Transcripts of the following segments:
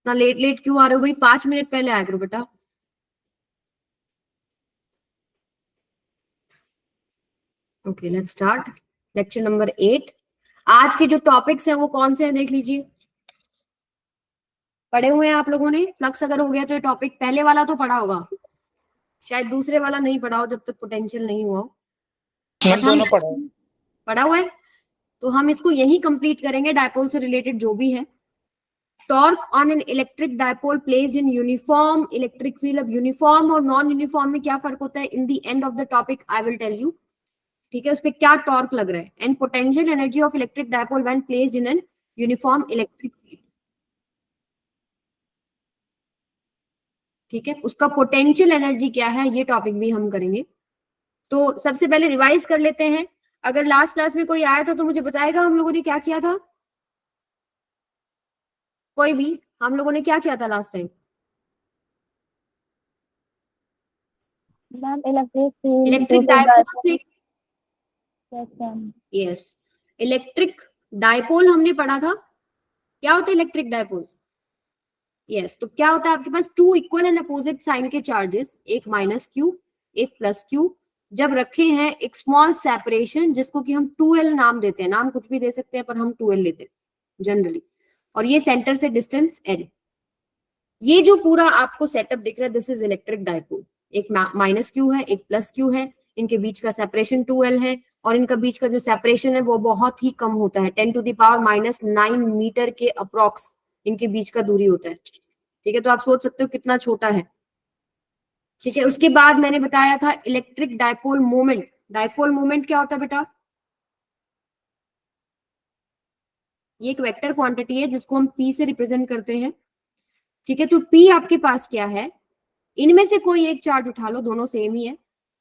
ना late late क्यों आ रहे हो भाई, 5 मिनट पहले आया करो बेटा। Okay let's start lecture number 8। आज के जो टॉपिक्स हैं वो कौन से हैं देख लीजिए। पढ़े हुए हैं आप लोगों ने? फ्लक्स अगर हो गया तो ये टॉपिक पहले वाला तो पढ़ा होगा, शायद दूसरे वाला नहीं पढ़ा हो जब तक पोटेंशियल नहीं हुआ हो। बट हम दोनों पढ़ा है। पढ़ा हुआ है तो हम इसको यही कंप्लीट करेंगे, डायपोल से रिलेटेड जो भी है। Torque on an electric dipole placed in uniform electric field. अब यूनिफॉर्म और नॉन यूनिफॉर्म में क्या फर्क होता है, in the end of the topic I will tell you. ठीक है, उस पर क्या टॉर्क लग रहा है। And potential energy of electric dipole when placed in an uniform electric field. ठीक है, उसका पोटेंशियल एनर्जी क्या है ये टॉपिक भी हम करेंगे। तो सबसे पहले रिवाइज कर लेते हैं। अगर लास्ट क्लास में कोई आया था तो मुझे बताएगा हम लोगों ने क्या किया था। कोई भी, हम लोगों ने क्या किया था last time? Ma'am electric electric dipole से, फील्ड। यस, इलेक्ट्रिक डायपोल हमने पढ़ा था। क्या होता है इलेक्ट्रिक डायपोल? यस, तो क्या होता है आपके पास two equal and opposite sign के चार्जेस, एक माइनस क्यू एक प्लस क्यू, जब रखे हैं एक स्मॉल सेपरेशन जिसको कि हम 2l नाम देते हैं। नाम कुछ भी दे सकते हैं पर हम 2l लेते हैं जनरली। और ये सेंटर से डिस्टेंस l। ये जो पूरा आपको सेटअप दिख रहा है दिस इज इलेक्ट्रिक डायपोल। एक माइनस क्यू है एक प्लस क्यू है, इनके बीच का सेपरेशन 2l है और इनका बीच का जो सेपरेशन है वो बहुत ही कम होता है, 10⁻⁹ मीटर के अप्रोक्स इनके बीच का दूरी होता है। ठीक है, तो आप सोच सकते हो कितना छोटा है। ठीक है, उसके बाद मैंने बताया था electric dipole moment. Dipole moment क्या होता है बेटा? ये एक वेक्टर क्वांटिटी है जिसको हम p से रिप्रेजेंट करते हैं। ठीक है, तो p आपके पास क्या है, इनमें से कोई एक चार्ज उठा लो, दोनों सेम ही है,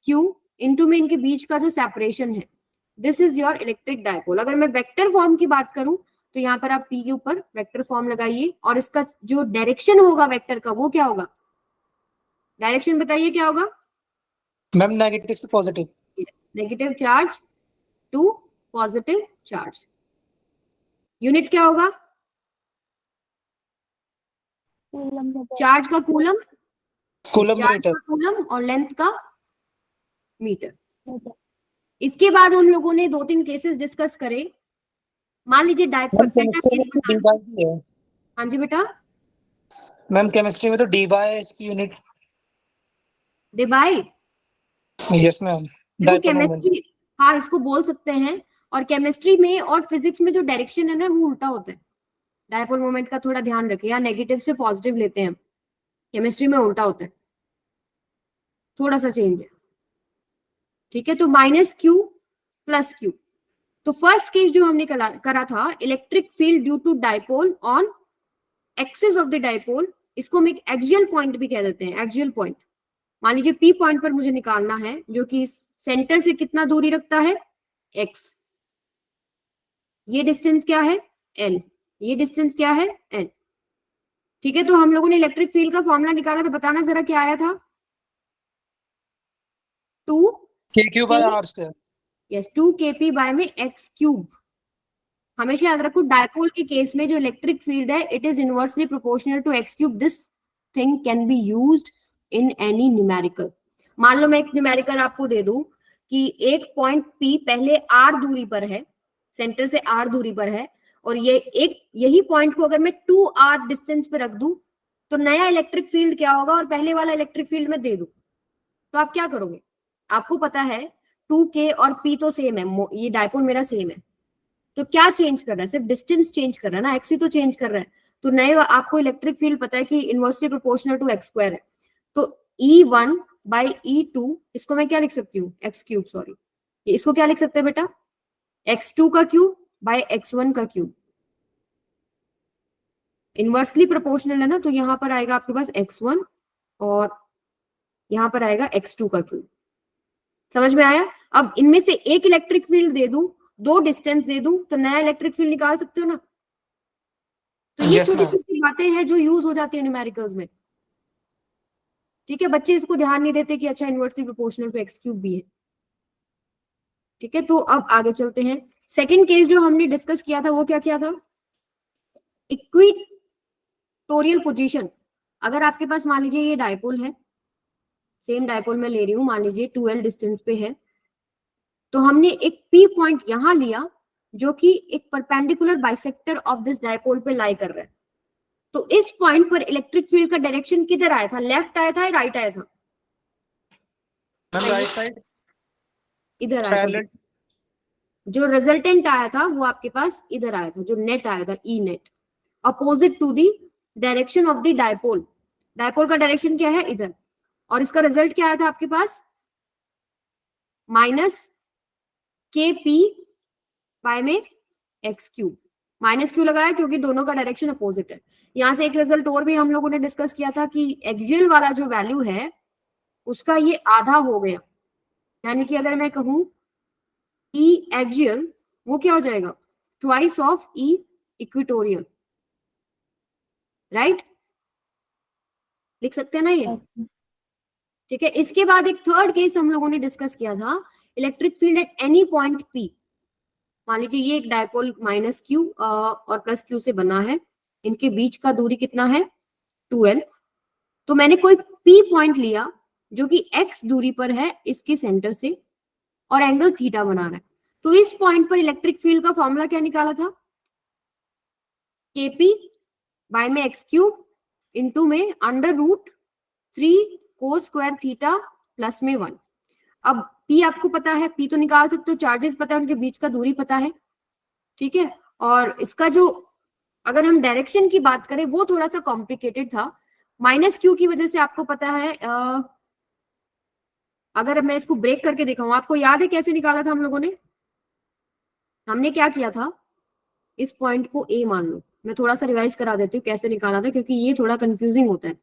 q इनटू में इनके बीच का जो सेपरेशन है, this is your electric dipole. अगर मैं वेक्टर फॉर्म की बात करूं तो यहाँ पर आप p के ऊपर वेक्टर फॉर्म लगाइए और इसका जो डायरेक्शन होगा वेक्टर का वो क्या होगा? डायरेक्शन बताइए क्या होगा? मैम नेगेटिव से positive. Negative charge to positive charge. Unit क्या होगा? चार्ज का कूलम, कूलम चार्ज मीटर। का कूलम और लेंथ का मीटर। इसके बाद हम लोगों ने 2-3 केसेस डिस्कस करे। मान लीजिए मैम पहला केमिस्ट्री में केस तो डी बताना। बाय भी है। हाँ जी बेटा। मैम केमिस्ट्री में तो डी बाय इसकी यूनिट। Debye, yes ma'am. देखो डायपोल मोमेंट। केमिस्ट्री, हाँ इसको बोल सकते हैं। और केमिस्ट्री में और फिजिक्स में जो डायरेक्शन है ना वो उल्टा होता है। डायपोल मोमेंट का थोड़ा ध्यान रखिए, यहाँ नेगेटिव से पॉजिटिव लेते हैं, केमिस्ट्री में उल्टा होता है, थोड़ा सा चेंज है। ठीक है, तो माइनस क्यू प्लस क्यू। तो फर्स्ट केस जो हमने करा था electric field due to dipole on axis of the dipole, इसको हम एक एक्सियल पॉइंट भी कह देते हैं, एक्सियल पॉइंट। मान लीजिए पी पॉइंट पर मुझे निकालना है जो कि सेंटर से कितना दूरी रखता है, x। ये डिस्टेंस क्या है, l। ये डिस्टेंस क्या है, l। ठीक है, तो हम लोगों ने इलेक्ट्रिक फील्ड का फॉर्मूला निकाला, तो बताना जरा क्या आया था? 2 k q by r square. Yes 2 kp by में x क्यूब। हमेशा याद रखो डायपोल के केस में जो इलेक्ट्रिक फील्ड है it is inversely proportional to x cube. This thing can be used in any numerical. मान लो मैं एक न्यूमेरिकल आपको दे दूं कि एक पॉइंट P पहले r दूरी पर है, सेंटर से r दूरी पर है, और ये एक यही पॉइंट को अगर मैं 2r डिस्टेंस पे रख दूं तो नया इलेक्ट्रिक फील्ड क्या होगा, और पहले वाला इलेक्ट्रिक फील्ड में दे दूं तो आप क्या करोगे? आपको पता है 2k और p तो सेम है, ये डायपोल मेरा सेम है, तो क्या चेंज कर रहा है? सिर्फ डिस्टेंस चेंज कर रहा है ना, एक्स ही तो चेंज कर रहा है। तो नए आपको इलेक्ट्रिक फील्ड पता है कि inversely proportional to x square है, तो E1 बाई E2 इसको मैं क्या लिख सकती हूँ, एक्स क्यूब, सॉरी इसको क्या लिख सकते हैं बेटा, x2 का क्यूब बाई x1 का क्यूब। इनवर्सली प्रोपोर्शनल है ना, तो यहाँ पर आएगा आपके पास x1 और यहाँ पर आएगा x2 का क्यूब। समझ में आया? अब इनमें से एक इलेक्ट्रिक फील्ड दे दूं, दो डिस्टेंस दे दूं, तो नया इलेक्ट्रिक फील्ड निकाल सकते हो ना। तो ये यस छोटी मैम। छोटी बातें हैं जो यूज हो जाती है न्यूमेरिकल्स में। ठीक है, बच्चे इसको ध्यान नहीं देते कि अच्छा inversely proportional to x cube भी है। ठीक है, तो अब आगे चलते हैं। सेकंड केस जो हमने डिस्कस किया था वो क्या किया था, इक्वेटोरियल पोजीशन, अगर आपके पास मान लीजिए ये डायपोल है, सेम डायपोल मैं ले रही हूँ, मान लीजिए 2l डिस्टेंस पे है, तो हमने एक P पॉइंट यहां लिया जो कि एक perpendicular bisector of this dipole पे लाई कर रहा है। तो इस पॉइंट पर इलेक्ट्रिक फील्ड का डायरेक्शन किधर आया था, लेफ्ट आया था या राइट आया था? मैम राइट साइड इधर आया था। पैरेलल। जो रिजल्टेंट आया था वो आपके पास इधर आया था, जो नेट आया था E net, opposite to the direction of the dipole. Dipole का डायरेक्शन क्या है, इधर, और इसका रिजल्ट क्या आया था आपके पास, माइनस के पी बाय में एक्स क्यूब। माइनस क्यों लगाया, क्योंकि दोनों का डायरेक्शन अपोजिट है। यहां से एक रिजल्ट और भी हम लोगों ने डिस्कस किया था कि एक्सियल वाला जो वैल्यू है उसका ये आधा हो गया, यानी कि अगर मैं कहूं ई एक्सियल, वो क्या हो जाएगा, twice of E equatorial, right, लिख सकते हैं ना ये? yes, ठीक है। इसके बाद एक थर्ड केस हम लोगों ने डिस्कस किया था, electric field at any point P. मान लीजिए ये एक डायपोल माइनस क्यू और प्लस क्यू से बना है, इनके बीच का दूरी कितना है, 2l। तो मैंने कोई p पॉइंट लिया जो कि x दूरी पर है इसके सेंटर से और एंगल थीटा बना रहा है। तो इस पॉइंट पर इलेक्ट्रिक फील्ड का फॉर्मूला क्या निकाला था, kp बाय में x क्यूब इंटू में under root 3 cos square theta plus में 1। अब p आपको पता है, p तो निकाल सकते हो, चार्जेस पता है, उनके बीच का दूरी पता है, ठीक है। और इसका जो अगर हम डायरेक्शन की बात करें वो थोड़ा सा कॉम्प्लिकेटेड था, माइनस क्यू की वजह से आपको पता है। अगर मैं इसको ब्रेक करके दिखाऊं, आपको याद है कैसे निकाला था हम लोगों ने? हमने क्या किया था, इस पॉइंट को ए मान लो, मैं थोड़ा सा रिवाइज करा देती हूँ कैसे निकाला था, क्योंकि ये थोड़ा कंफ्यूजिंग होता है।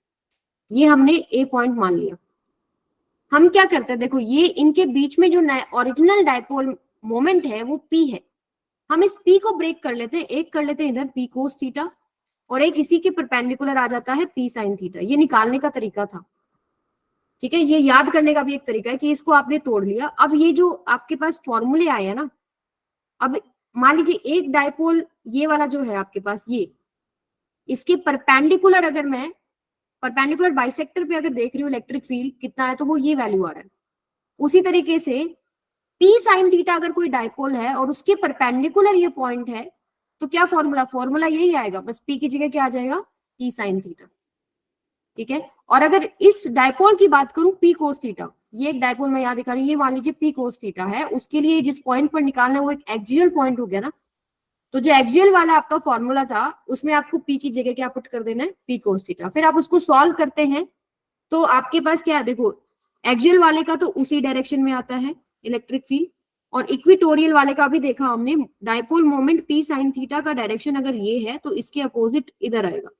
ये हमने ए पॉइंट मान लिया। हम क्या करते हैं, देखो ये इनके बीच में जो ओरिजिनल डायपोल मोमेंट है वो पी है। हम इस पी को ब्रेक कर लेते हैं, एक कर लेते हैं इधर पी कोस थीटा, और एक इसी के परपेंडिकुलर आ जाता है पी साइन थीटा। ये निकालने का तरीका था, ठीक है। ये याद करने का भी एक तरीका है कि इसको आपने तोड़ लिया। अब ये जो आपके पास फॉर्मूले आए हैं ना, अब मान लीजिए एक डायपोल ये वाला जो है आपके पास, ये इसके परपेंडिकुलर, अगर मैं परपेंडिकुलर बाइसेक्टर पे अगर देख रही हूँ इलेक्ट्रिक फील्ड कितना है, तो वो ये वैल्यू आ रहा है। उसी तरीके से पी साइन थीटा अगर कोई डायपोल है और उसके परपेंडिकुलर ये पॉइंट है, तो क्या फॉर्मूला, फॉर्मूला यही आएगा, बस पी की जगह क्या आ जाएगा, पी साइन थीटा, ठीक है। और अगर इस डायपोल की बात करूं, पी कोस थीटा, ये एक डायपोल मैं यहाँ दिखा रही हूँ, ये मान लीजिए पी कोस थीटा है, उसके लिए जिस पॉइंट पर निकालना है वो एक एक्सियल पॉइंट हो गया ना। तो जो एक्सियल वाला आपका फॉर्मूला था उसमें आपको पी की जगह क्या पुट कर देना है, पी कोस थीटा। फिर आप उसको सॉल्व करते हैं तो आपके पास क्या है, देखो एक्सियल वाले का तो उसी डायरेक्शन में आता है इलेक्ट्रिक फील्ड, और इक्वेटोरियल वाले का भी देखा हमने, dipole moment P sine theta का डायरेक्शन अगर ये है तो इसके अपोजिट इधर आएगा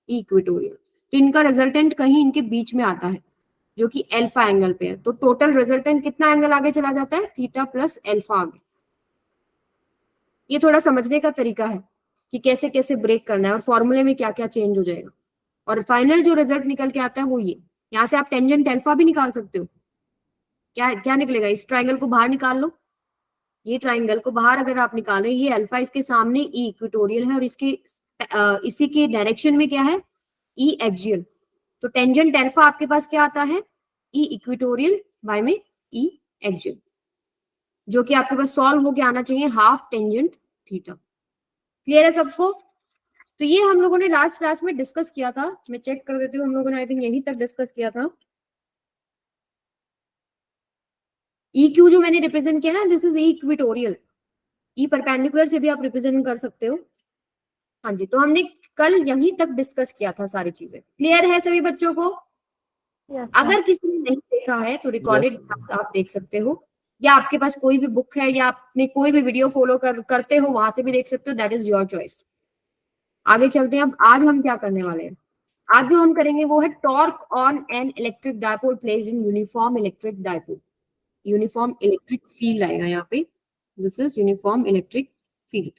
इक्वेटोरियल। तो इनका रिजल्टेंट कहीं इनके बीच में आता है जो कि एल्फा एंगल पे है। तो टोटल रिजल्टेंट कितना एंगल आगे चला जाता है, थीटा प्लस एल्फा आगे। ये थोड़ा समझने का तरीका है कि कैसे कैसे ब्रेक करना है और फॉर्मूले में क्या क्या चेंज हो जाएगा। और फाइनल जो रिजल्ट निकल के आता है वो ये, यहाँ से आप टेंजेंट एल्फा भी निकाल सकते हो। क्या क्या निकलेगा, इस ट्राइंगल को बाहर निकाल लो, ये ट्राइंगल को बाहर अगर आप निकाल रहे हैं, ये अल्फा इसके सामने ई इक्वेटोरियल है और इसके इसी के डायरेक्शन में क्या है, ई एक्सियल। तो टेंजेंट एल्फा आपके पास क्या आता है, ई इक्वेटोरियल बाय में ई एक्सियल, जो कि आपके पास सॉल्व होके आना चाहिए हाफ टेंजेंट थीटा। क्लियर है सबको? तो ये हम लोगों ने लास्ट क्लास में डिस्कस किया था, मैं चेक कर देती हूँ, हम लोगों ने आई थिंक यहीं तक डिस्कस किया था। ई क्यू जो मैंने रिप्रेजेंट किया ना, this is E equatorial, E perpendicular से भी आप रिप्रेजेंट कर सकते हो। हाँ जी, तो हमने कल यहीं तक डिस्कस किया था सारी चीजें। क्लियर है सभी बच्चों को? yes, अगर किसी ने नहीं देखा है तो रिकॉर्डेड आप देख सकते हो, या आपके पास कोई भी बुक है या आपने कोई भी वीडियो फॉलो करते हो वहां से भी देख सकते हो, दैट इज योर चॉइस। आगे चलते हैं। अब आज हम क्या करने वाले हैं, आज जो हम करेंगे वो है torque on an electric dipole placed in uniform electric dipole. Uniform electric field आएगा यहाँ पे, this is uniform electric field,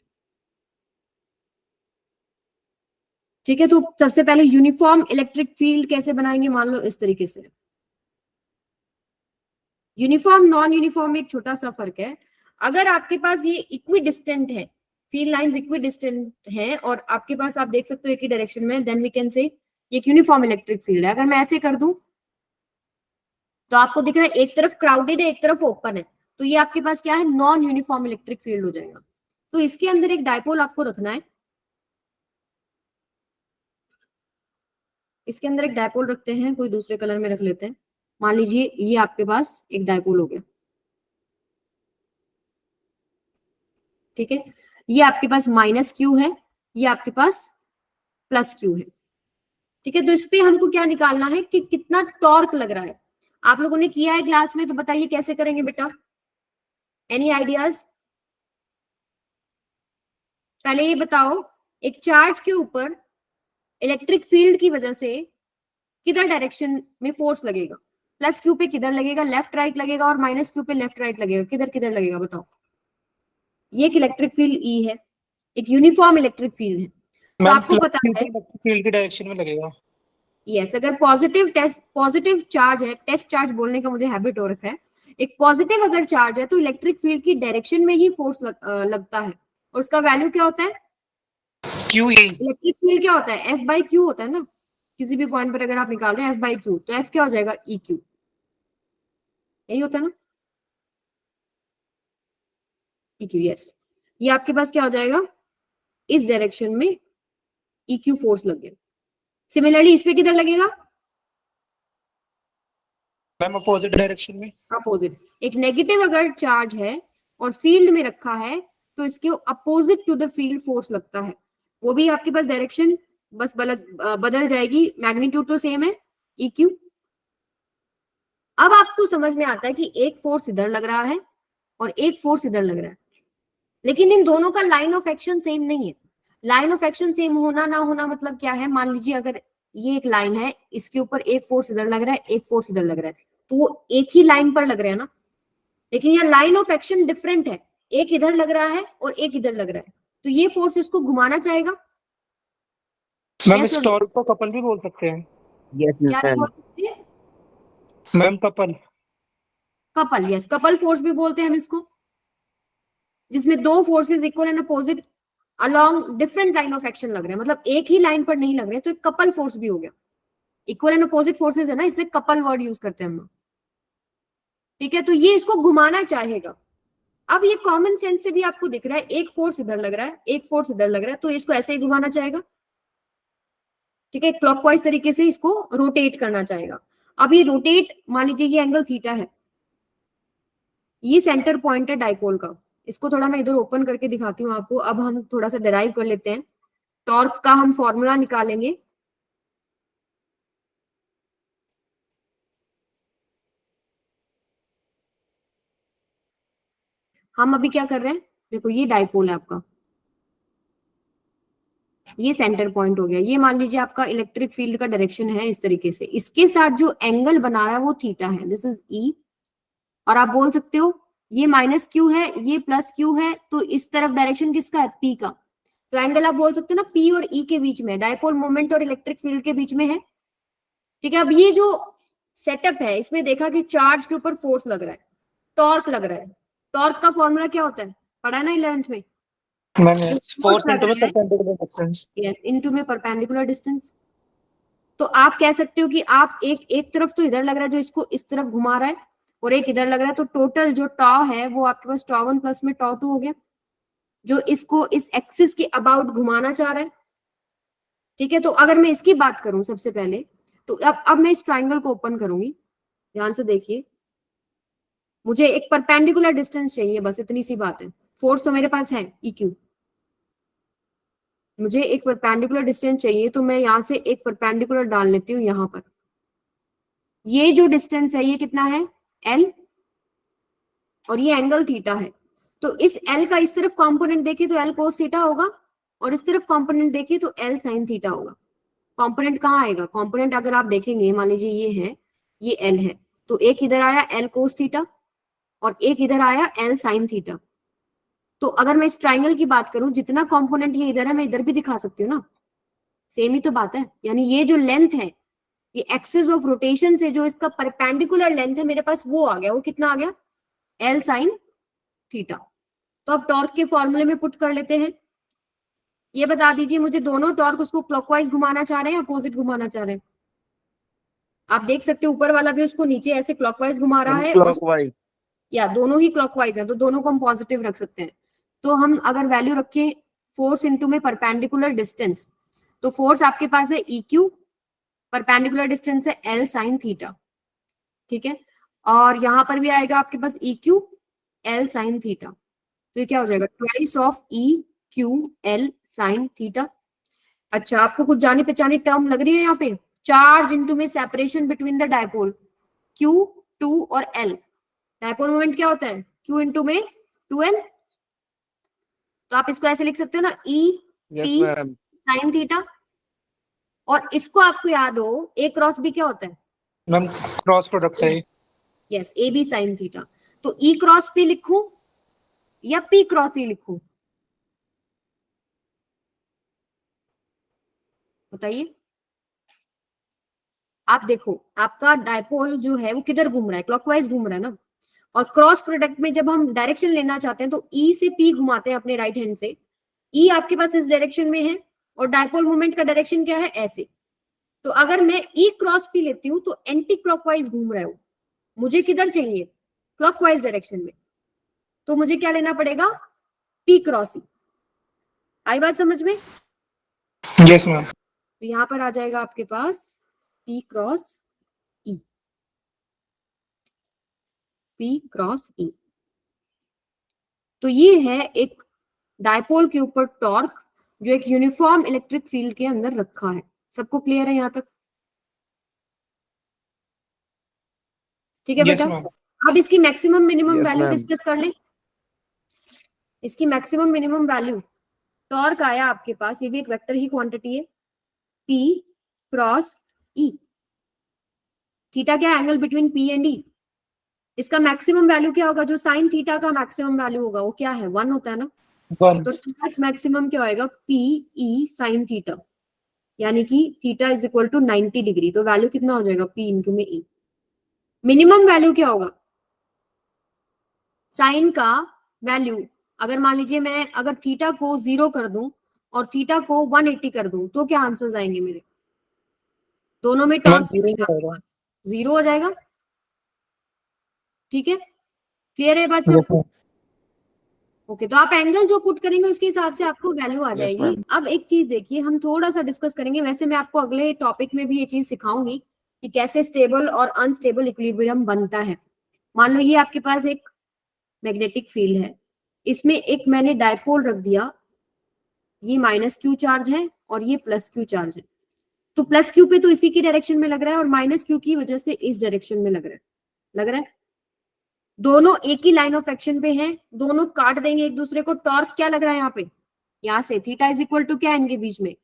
ठीक है। तो सबसे पहले यूनिफॉर्म इलेक्ट्रिक फील्ड कैसे बनाएंगे, मान लो इस तरीके से। यूनिफॉर्म नॉन यूनिफॉर्म में एक छोटा सा फर्क है। अगर आपके पास ये इक्वी डिस्टेंट है, फील्ड लाइंस इक्विडिस्टेंट है और आपके पास आप देख सकते हो एक ही डायरेक्शन में, देन वी कैन से एक यूनिफॉर्म इलेक्ट्रिक फील्ड है। अगर मैं ऐसे कर दूं तो आपको दिख रहा है एक तरफ क्राउडेड है एक तरफ ओपन है, तो ये आपके पास क्या है, नॉन यूनिफॉर्म इलेक्ट्रिक फील्ड हो जाएगा। तो इसके अंदर एक डायपोल आपको रखना है, इसके अंदर एक डायपोल रखते हैं, कोई दूसरे कलर में रख लेते हैं। मान लीजिए ये आपके पास एक डायपोल हो गया, ठीक है। ये आपके पास माइनस क्यू है, ये आपके पास प्लस क्यू है, ठीक है। तो इस पे हमको क्या निकालना है कि कितना टॉर्क लग रहा है। आप लोगों ने किया है क्लास में, तो बताइए कैसे करेंगे बेटा, एनी आइडियाज? पहले ये बताओ, एक चार्ज के ऊपर इलेक्ट्रिक फील्ड की वजह से किधर डायरेक्शन में फोर्स लगेगा? प्लस क्यू पे किधर लगेगा, लेफ्ट राइट लगेगा, और माइनस क्यू पे लेफ्ट राइट लगेगा, किधर किधर लगेगा बताओ? ये एक इलेक्ट्रिक फील्ड ई है, एक यूनिफॉर्म इलेक्ट्रिक फील्ड है, तो मैम आपको पता है फील्ड की डायरेक्शन में लगेगा। यस, अगर पॉजिटिव चार्ज है, टेस्ट चार्ज बोलने का मुझे हैबिट हो रखा है, एक पॉजिटिव अगर चार्ज है तो इलेक्ट्रिक फील्ड की डायरेक्शन में ही फोर्स लगता है, और उसका वैल्यू क्या होता है? Q E. इलेक्ट्रिक फील्ड क्या होता है? एफ बाई क्यू होता है ना, किसी भी पॉइंट पर अगर आप निकाल रहे हैं एफ बाई क्यू, तो एफ क्या हो जाएगा? ई क्यू, यही होता है ना, ई क्यू, यस। ये आपके पास क्या हो जाएगा, इस डायरेक्शन में ई क्यू फोर्स लग गया। सिमिलरली इस पे किधर लगेगा? मैम अपोजिट डायरेक्शन में। अपोजिट। एक नेगेटिव अगर चार्ज है और फील्ड में रखा है तो इसके opposite to the field force लगता है, वो भी आपके पास डायरेक्शन बस बदल जाएगी, मैग्नीट्यूड तो सेम है, ई क्यू। अब आपको समझ में आता है कि एक फोर्स इधर लग रहा है और एक फोर्स इधर लग रहा है, लेकिन इन दोनों का लाइन ऑफ एक्शन सेम नहीं है। लाइन ऑफ एक्शन सेम होना ना होना मतलब क्या है, मान लीजिए अगर ये एक लाइन है, इसके ऊपर एक फोर्स इधर लग रहा है एक फोर्स इधर लग रहा है, तो वो एक ही लाइन पर लग रहे हैं ना, लेकिन यहाँ लाइन ऑफ एक्शन डिफरेंट है, एक इधर लग रहा है और एक इधर लग रहा है, तो ये फोर्स इसको घुमाना चाहेगा। मैम Yes इस or no? टॉर्क को कपल भी बोल सकते हैं। क्या नहीं बोल सकते? Ma'am couple. Couple, yes, couple force भी बोलते हैं हम इसको, जिसमें दो forces equal and opposite along different line of action लग रहे हैं, मतलब एक ही लाइन पर नहीं लग रहे, तो एक कपल फोर्स भी हो गया। इक्वल एंड अपोजिट फोर्सेस है ना, इसलिए कपल वर्ड यूज करते हैं हम लोग, ठीक है। तो ये इसको घुमाना चाहेगा। अब ये कॉमन सेंस से भी आपको दिख रहा है, एक फोर्स इधर लग रहा है एक फोर्स इधर लग रहा है, तो इसको ऐसे ही घुमाना चाहेगा, ठीक है, क्लॉकवाइज तरीके से इसको रोटेट करना चाहेगा। अब ये रोटेट, मान लीजिए ये एंगल थीटा है, ये सेंटर पॉइंट है डाइपोल का। इसको थोड़ा मैं इधर ओपन करके दिखाती हूँ आपको। अब हम थोड़ा सा डिराइव कर लेते हैं, टॉर्क का हम फॉर्मूला निकालेंगे। हम अभी क्या कर रहे हैं, देखो ये डाइपोल है आपका, ये सेंटर पॉइंट हो गया, ये मान लीजिए आपका इलेक्ट्रिक फील्ड का डायरेक्शन है इस तरीके से, इसके साथ जो एंगल बना रहा है वो थीटा है, दिस इज ई। और आप बोल सकते हो ये माइनस क्यू है ये प्लस क्यू है, तो इस तरफ डायरेक्शन किसका है? पी का। तो एंगल आप बोल सकते हो ना पी और ई के बीच में, डाइपोल मोमेंट और इलेक्ट्रिक फील्ड के बीच में है, ठीक है। अब ये जो सेटअप है इसमें देखा कि चार्ज के ऊपर फोर्स लग रहा है, टॉर्क लग रहा है। टॉर्क का फॉर्मूला क्या होता है, पढ़ा है ना 11th में? मैम यस, फोर्स इनटू में परपेंडिकुलर डिस्टेंस। यस, इनटू में परपेंडिकुलर डिस्टेंस। तो आप कह सकते हो कि आप एक तरफ तो इधर लग रहा है जो इसको इस तरफ घुमा रहा है, और एक इधर लग रहा है, तो टोटल जो टॉ है वो आपके पास टॉ 1 प्लस में टॉ 2 हो गया, जो इसको इस एक्सिस के अबाउट घुमाना चाह रहा है, ठीक है। तो अगर मैं इसकी बात करूं सबसे पहले, तो अब मैं इस ट्राइंगल को ओपन करूंगी, ध्यान से देखिए। मुझे एक परपेंडिकुलर डिस्टेंस चाहिए, बस इतनी सी बात है। फोर्स तो मेरे पास है ई क्यू, मुझे एक परपेंडिकुलर डिस्टेंस चाहिए, तो मैं यहाँ से एक परपेंडिकुलर डाल लेती हूँ यहाँ पर। ये जो डिस्टेंस है ये कितना है? एल, और ये एंगल थीटा है। तो इस एल का इस तरफ कंपोनेंट देखिए तो एल कोस थीटा होगा, और इस तरफ कंपोनेंट देखिए तो एल साइन थीटा होगा। कंपोनेंट कहाँ आएगा? कंपोनेंट अगर आप देखेंगे, मान लीजिए ये है, ये एल है, तो एक इधर आया एल कोस थीटा और एक इधर आया एल साइन थीटा। तो अगर मैं इस ट्राइंगल की बात करूं, जितना कंपोनेंट ये इधर है मैं इधर भी दिखा सकती हूँ ना, सेम ही तो बात है। यानी ये जो लेंथ है, ये एक्सिस ऑफ रोटेशन से जो इसका परपेंडिकुलर लेंथ है मेरे पास, वो आ गया। वो कितना आ गया? L sine theta. तो अब टॉर्क के फॉर्मूले में पुट कर लेते हैं। ये बता दीजिए मुझे, दोनों टॉर्क उसको क्लॉकवाइज घुमाना चाह रहे हैं, अपोजिट घुमाना चाह रहे हैं? आप देख सकते हो ऊपर वाला भी उसको नीचे ऐसे क्लॉकवाइज घुमा रहा है, क्लॉकवाइज। या दोनों ही क्लॉकवाइज है, तो दोनों को हम पॉजिटिव रख सकते हैं। तो हम अगर वैल्यू रखें फोर्स इनटू में परपेंडिकुलर डिस्टेंस, तो फोर्स आपके पास है EQ, परपेंडिकुलर डिस्टेंस है L साइन थीटा, ठीक है। और यहां पर भी आएगा आपके पास EQ L साइन थीटा, तो ये क्या हो जाएगा, twice of EQ L sine theta. अच्छा, आपको कुछ जानी पहचानी टर्म लग रही है यहाँ पे? चार्ज इनटू में separation between the dipole, Q 2 और L। डायपोल मोमेंट क्या होता है, Q इंटू में 2L। तो आप इसको ऐसे लिख सकते हो ना, E yes P ma'am. Sine theta. और इसको आपको याद हो, A क्रॉस B क्या होता है? मैम क्रॉस प्रोडक्ट है। Yes, AB sine theta. तो E क्रॉस P लिखूं या P क्रॉस E लिखूं, बताइए। आप देखो, आपका डायपोल जो है वो किधर घूम रहा है, क्लॉकवाइज घूम रहा है ना। और क्रॉस प्रोडक्ट में जब हम डायरेक्शन लेना चाहते हैं तो E से P घुमाते हैं अपने राइट हैंड से। E आपके पास इस डायरेक्शन में है और डायपोल मोमेंट का डायरेक्शन क्या है, ऐसे। तो अगर मैं E क्रॉस P लेती हूँ तो एंटी क्लॉकवाइज घूम रहा है, मुझे किधर चाहिए, क्लॉकवाइज डायरेक्शन में। तो मुझे क्या लेना पड़ेगा, P क्रॉस E। आई बात समझ में? Yes ma'am. तो यहां पर आ जाएगा आपके पास P cross E, P cross E। तो ये है एक डायपोल के ऊपर टॉर्क जो एक यूनिफॉर्म इलेक्ट्रिक फील्ड के अंदर रखा है। सबको क्लियर है यहां तक? ठीक है यस बेटा। मैम। अब इसकी maximum minimum Yes, value ma'am. Discuss कर लें। इसकी मैक्सिमम मिनिमम वैल्यू, टॉर्क आया आपके पास, ये भी एक वेक्टर ही क्वांटिटी है, P क्रॉस E। थीटा क्या है, angle between P and E। इसका मैक्सिमम वैल्यू क्या होगा, जो साइन थीटा का मैक्सिमम वैल्यू होगा वो क्या है, 1 होता है ना। 1। तो टॉर्क मैक्सिमम क्या होएगा, P E साइन थीटा, यानी कि theta is equal to 90 degree. तो वैल्यू कितना हो जाएगा, P इंटू में E। मिनिमम वैल्यू क्या होगा, साइन का वैल्यू, अगर मान लीजिए मैं अगर थीटा को 0 कर दूं और थीटा को 180 कर दूं, तो क्या आंसर्स आएंगे मेरे, दोनों में मैम टॉर्क 0 हो जाएगा। 0 हो जाएगा। ठीक है, क्लियर है बात यस सबको? मैम। ओके, तो आप एंगल जो पुट करेंगे उसके हिसाब से आपको वैल्यू आ Yes, जाएगी। ma'am. अब एक चीज देखिए, हम थोड़ा सा डिस्कस करेंगे, वैसे मैं आपको अगले टॉपिक में भी ये चीज सिखाऊंगी कि कैसे स्टेबल और अनस्टेबल इक्विलिब्रियम बनता है। मान लो ये आपके पास एक मैग्नेटिक फील्ड है, इसमें एक मैंने डायपोल रख दिया, ये -Q चार्ज है और ये +Q चार्ज है। तो +Q पे तो इसी की डायरेक्शन में लग रहा है और -Q की वजह से इस डायरेक्शन में लग रहा है। दोनों एक ही लाइन ऑफ एक्शन पे हैं, दोनों काट देंगे एक दूसरे को। टॉर्क क्या लग रहा है यहाँ पे, यहाँ से थीटा इज इक्वल टू क्या है इनके बीच में,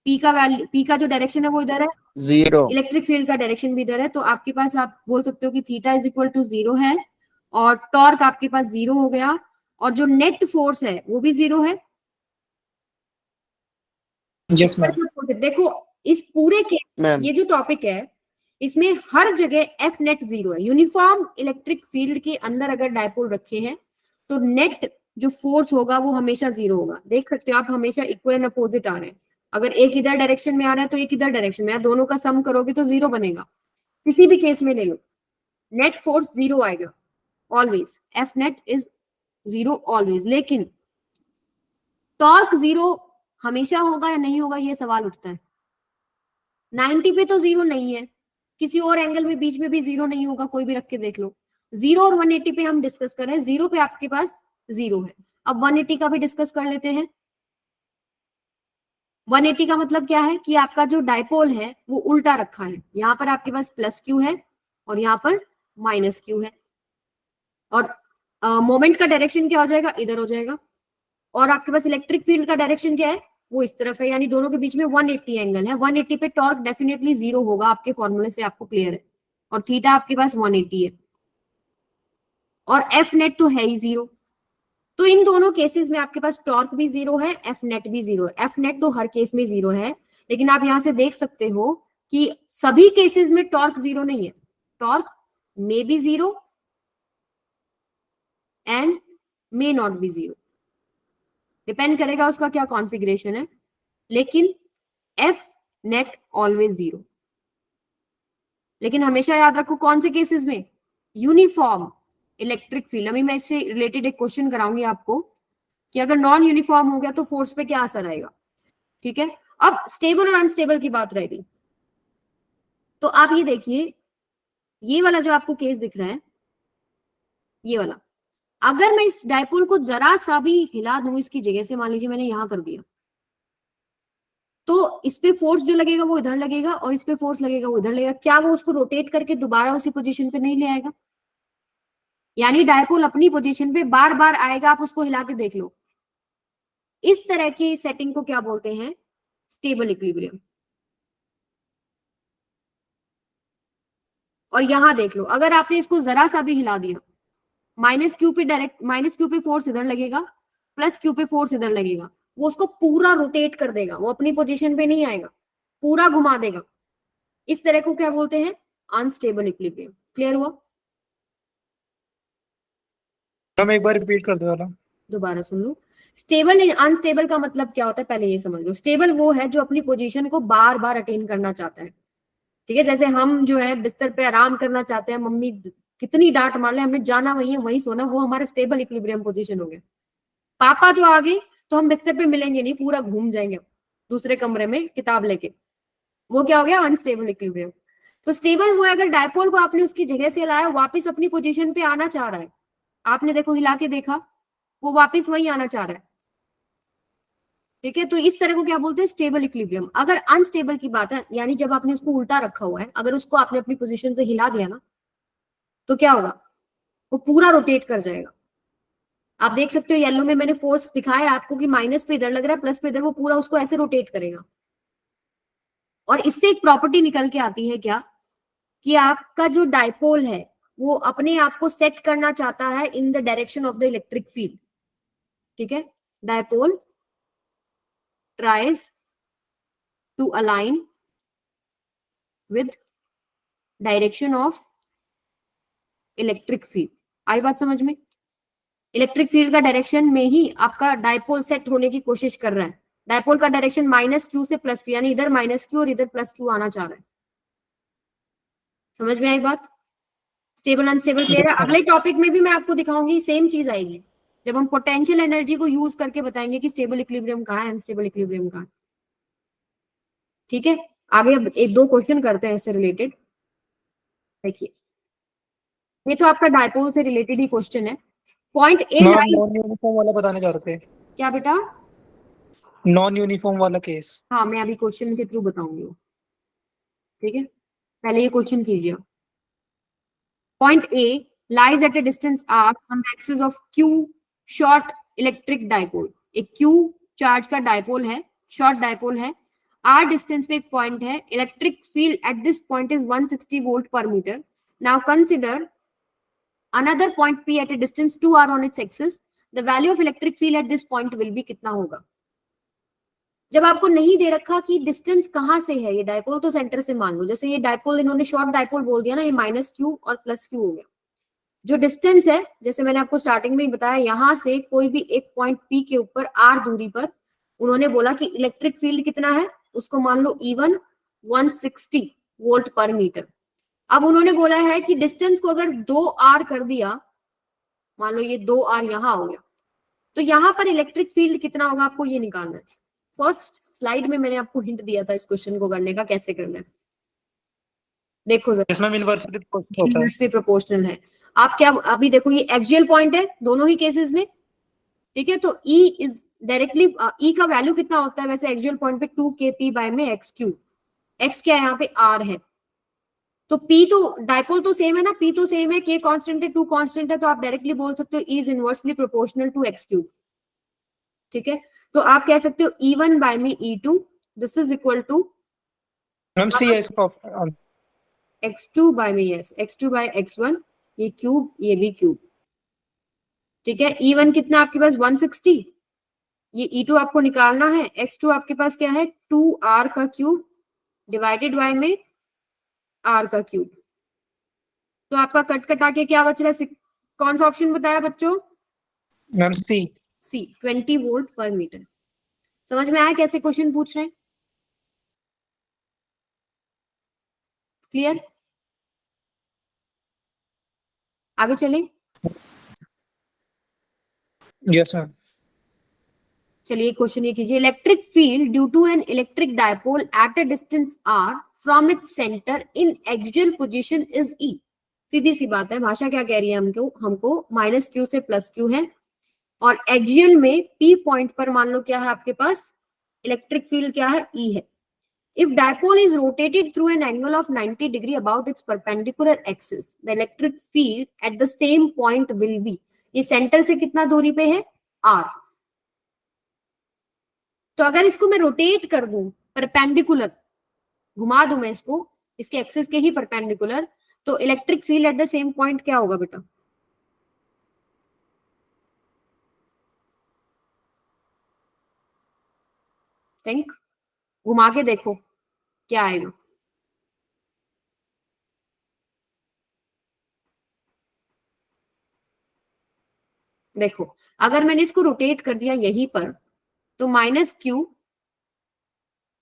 P का वैल्यू, P का जो डायरेक्शन है वो इधर है, 0. इलेक्ट्रिक फील्ड का डायरेक्शन भी इधर है। तो आपके पास, आप बोल सकते हो कि थीटा इज इक्वल टू 0 है और टॉर्क आपके पास 0 हो गया, और जो नेट फोर्स है वो भी 0 है। Yes ma'am. देखो इस पूरे के, Ma'am. ये जो टॉपिक है इसमें हर जगह F नेट 0 है। यूनिफॉर्म इलेक्ट्रिक फील्ड के अंदर अगर डायपोल रखे हैं तो नेट जो फोर्स होगा वो हमेशा 0 होगा। देख सकते हो आप, हमेशा इक्वल एंड अपोजिट आ रहे हैं। अगर एक इधर डायरेक्शन में आ रहा है तो एक इधर डायरेक्शन में, दोनों का सम करोगे तो 0 बनेगा। किसी भी केस में ले लो, नेट फोर्स 0 आएगा always, F net is 0 always. लेकिन टॉर्क 0 हमेशा होगा या नहीं होगा, ये सवाल उठता है। 90 पे तो 0 नहीं है, किसी और एंगल में बीच में भी 0 नहीं होगा, कोई भी रख के देख लो। 0 और 180 पे हम डिस्कस कर रहे हैं, 0 पे आपके पास 0 है। अब 180 का भी डिस्कस कर लेते हैं। 180 का मतलब क्या है कि आपका जो डायपोल है वो उल्टा रखा है, यहाँ पर आपके पास +Q है और यहाँ पर -Q है। और मोमेंट का डायरेक्शन क्या हो जाएगा, इधर हो जाएगा। और आपके पास इलेक्ट्रिक फील्ड का डायरेक्शन क्या है, वो इस तरफ है, यानी दोनों के बीच में 180 एंगल है। 180 पे टॉर्क डेफिनेटली 0 होगा, आपके फॉर्मूले से आपको क्लियर है। और थीटा आपके पास 180 है और F नेट तो है ही 0। तो इन दोनों केसेस में आपके पास टॉर्क भी 0 है, F नेट भी 0 है। F नेट तो हर केस में 0 है, लेकिन आप यहां से देख सकते हो कि सभी केसेस में टॉर्क 0 नहीं है। Torque may be 0 and may not be zero, depend करेगा उसका क्या कॉन्फ़िगरेशन है, लेकिन एफ नेट ऑलवेज जीरो। लेकिन हमेशा याद रखो कौन से केसेस में, यूनिफॉर्म इलेक्ट्रिक फील्ड। अभी मैं इससे रिलेटेड एक क्वेश्चन कराऊंगी आपको कि अगर नॉन यूनिफॉर्म हो गया तो फोर्स पे क्या असर आएगा। ठीक है, अब स्टेबल और अनस्टेबल की बात रह गई। तो आप ये देखिए, ये वाला जो आपको केस दिख रहा है, ये वाला, अगर मैं इस डायपोल को जरा सा भी हिला दूं इसकी जगह से, मान लीजिए मैंने यहां कर दिया, तो इस पे फोर्स जो लगेगा वो इधर लगेगा और इस पे फोर्स लगेगा वो इधर लगेगा। क्या वो उसको रोटेट करके दोबारा उसी पोजीशन पे नहीं ले आएगा? यानी डायपोल अपनी पोजीशन पे बार बार आएगा, आप उसको हिला के देख लो। इस तरह की सेटिंग को क्या बोलते हैं? Stable equilibrium. और यहां देख लो, अगर आपने इसको जरा सा भी हिला दिया, माइनस क्यू पे डायरेक्ट, माइनस क्यू पे फोर्स इधर लगेगा, प्लस क्यू पे फोर्स इधर लगेगा, वो उसको पूरा रोटेट कर देगा, वो अपनी पोजीशन पे नहीं आएगा, पूरा घुमा देगा। इस तरह को क्या बोलते हैं? Unstable equilibrium. क्लियर हुआ? मैम एक बार रिपीट कर दो वाला। दोबारा सुन लो। स्टेबल अनस्टेबल का मतलब क्या होता है पहले ये समझ लो। स्टेबल वो है जो अपनी पोजीशन को बार बार अटेन करना चाहता है। ठीक है, जैसे हम जो है बिस्तर पे आराम करना चाहते हैं, मम्मी कितनी डांट मार ले, हमने जाना वही है वही सोना, वो हमारा स्टेबल इक्विलिब्रियम पोजीशन हो गया। पापा तो आ गए तो हम बिस्तर पे मिलेंगे नहीं, पूरा घूम जाएंगे दूसरे कमरे में किताब लेके, वो क्या हो गया? Unstable equilibrium. तो स्टेबल वो है अगर डायपोल को आपने उसकी जगह से लाया, वापस अपनी पोजीशन पे आना चाह रहा है, आपने देखो हिला के देखा, वो वापस वही आना चाह रहा है। ठीक है, तो इस तरह को क्या बोलते हैं? Stable equilibrium. अगर अनस्टेबल की बात है, यानी जब आपने उसको उल्टा रखा हुआ है, अगर उसको आपने अपनी पोजीशन से हिला दिया ना, तो क्या होगा? वो पूरा रोटेट कर जाएगा। आप देख सकते हो येलो में मैंने फोर्स दिखाया आपको कि माइनस पे इधर लग रहा है, प्लस पे इधर, वो पूरा उसको ऐसे रोटेट करेगा। और इससे एक प्रॉपर्टी निकल के आती है क्या, कि आपका जो डायपोल है वो अपने आप को सेट करना चाहता है in the direction of the electric field. ठीक है, dipole tries to align with direction of electric field. आई बात समझ में? इलेक्ट्रिक फील्ड का डायरेक्शन में ही आपका डायपोल सेट होने की कोशिश कर रहा है। डायपोल का डायरेक्शन माइनस क्यू से प्लस क्यू, यानी इधर माइनस क्यू और इधर प्लस क्यू आना चाह रहा है। समझ में आई बात? स्टेबल अनस्टेबल क्लियर है? अगले टॉपिक में भी मैं आपको दिखाऊंगी, सेम चीज आएगी जब हम पोटेंशियल एनर्जी को यूज करके बताएंगे कि स्टेबल इक्विलिब्रियम कहाँ है, अनस्टेबल इक्विलिब्रियम कहाँ है। ठीक है, आगे अब एक दो क्वेश्चन करते हैं इससे रिलेटेड। देखिए, ये तो आपका डायपोल से रिलेटेड ही क्वेश्चन है। Point A ma'am lies, non uniform वाला बताने जा रहे थे, क्या बेटा? नॉन यूनिफॉर्म वाला केस। हाँ, मैं अभी क्वेश्चन के थ्रू बताऊंगी वो। ठीक है, पहले ये क्वेश्चन कीजिए। Point A lies at a distance r on the axis of q short electric dipole। एक q चार्ज का डायपोल है, शॉर्ट डायपोल है, r डिस्टेंस पे एक पॉइंट है, electric field at this point is 160 volt per metre. Now consider another point p at a distance 2r on its axis, the value of electric field at this point will be कितना होगा? जब आपको नहीं दे रखा कि distance कहां से है ये डायपोल, तो सेंटर से मान लो। जैसे ये डायपोल इन्होंने शॉर्ट डायपोल बोल दिया ना, ये माइनस क्यू और प्लस क्यू हो गया। जो डिस्टेंस है, जैसे मैंने आपको स्टार्टिंग में ही बताया, यहां से कोई भी एक पॉइंट पी के ऊपर आर दूरी पर उन्होंने बोला कि इलेक्ट्रिक फील्ड कितना है, उसको मान लो E1 160 वोल्ट पर मीटर। अब उन्होंने बोला है कि डिस्टेंस को अगर 2r कर दिया, मान लो ये 2r यहां हो गया, तो यहां पर इलेक्ट्रिक फील्ड कितना होगा आपको ये निकालना है। फर्स्ट स्लाइड में मैंने आपको हिंट दिया था इस क्वेश्चन को करने का, कैसे करना है देखो जरा। इसमें इनवर्सली प्रोपोर्शनल होता है। इनवर्सली प्रोपोर्शनल है। आप क्या अभी देखो, ये एक्सियल पॉइंट है दोनों ही केसेस में। ठीक है, तो E इज डायरेक्टली, E का वैल्यू कितना होता है वैसे एक्सियल पॉइंट पे? 2kp बाय में x क्यूब। x क्या है यहाँ पे? r है। तो P तो डायपोल तो सेम है ना, P तो सेम है, K कांस्टेंट है, 2 कांस्टेंट है, तो आप डायरेक्टली बोल सकते हो E is inversely proportional to x cube. ठीक है, तो आप कह सकते हो E1 बाय में E2, this is equal to ma'am C है इसका x2 बाय में यस, x2 बाय x1, ये क्यूब ये भी क्यूब। ठीक है, E1 कितना आपके पास? 160, ये E2 आपको निकालना है, x2 आपके पास क्या है? 2r का क्यूब डिवाइडेड बाय में r का क्यूब। तो आपका कट कटा के क्या बच रहा है? कौन सा ऑप्शन बताया बच्चों? मैम सी। सी 20 वोल्ट पर मीटर। समझ में आया कैसे क्वेश्चन पूछ रहे हैं? क्लियर? आगे चलें। Yes ma'am. चलिए क्वेश्चन ये कीजिए, electric field due to an electric dipole at a distance r from its centre in axial position is E। सीधी सी बात है, भाषा क्या कह रही है हमको? हमको माइनस क्यू से प्लस क्यू है, और एक्सियल में P पॉइंट पर मान लो क्या है आपके पास, इलेक्ट्रिक फील्ड क्या है? E है। If dipole is rotated through an angle of 90 degree about its perpendicular axis, the electric field at the same point will be, ये सेंटर से कितना दूरी पे है? R। तो अगर इसको मैं रोटेट कर दूं परपेंडिकुलर, घुमा दूं मैं इसको इसके एक्सिस के ही परपेंडिकुलर, तो electric field at the same point क्या होगा बेटा? थिंक, घुमा के देखो क्या आएगा। देखो अगर मैंने इसको रोटेट कर दिया यहीं पर, तो माइनस क्यू,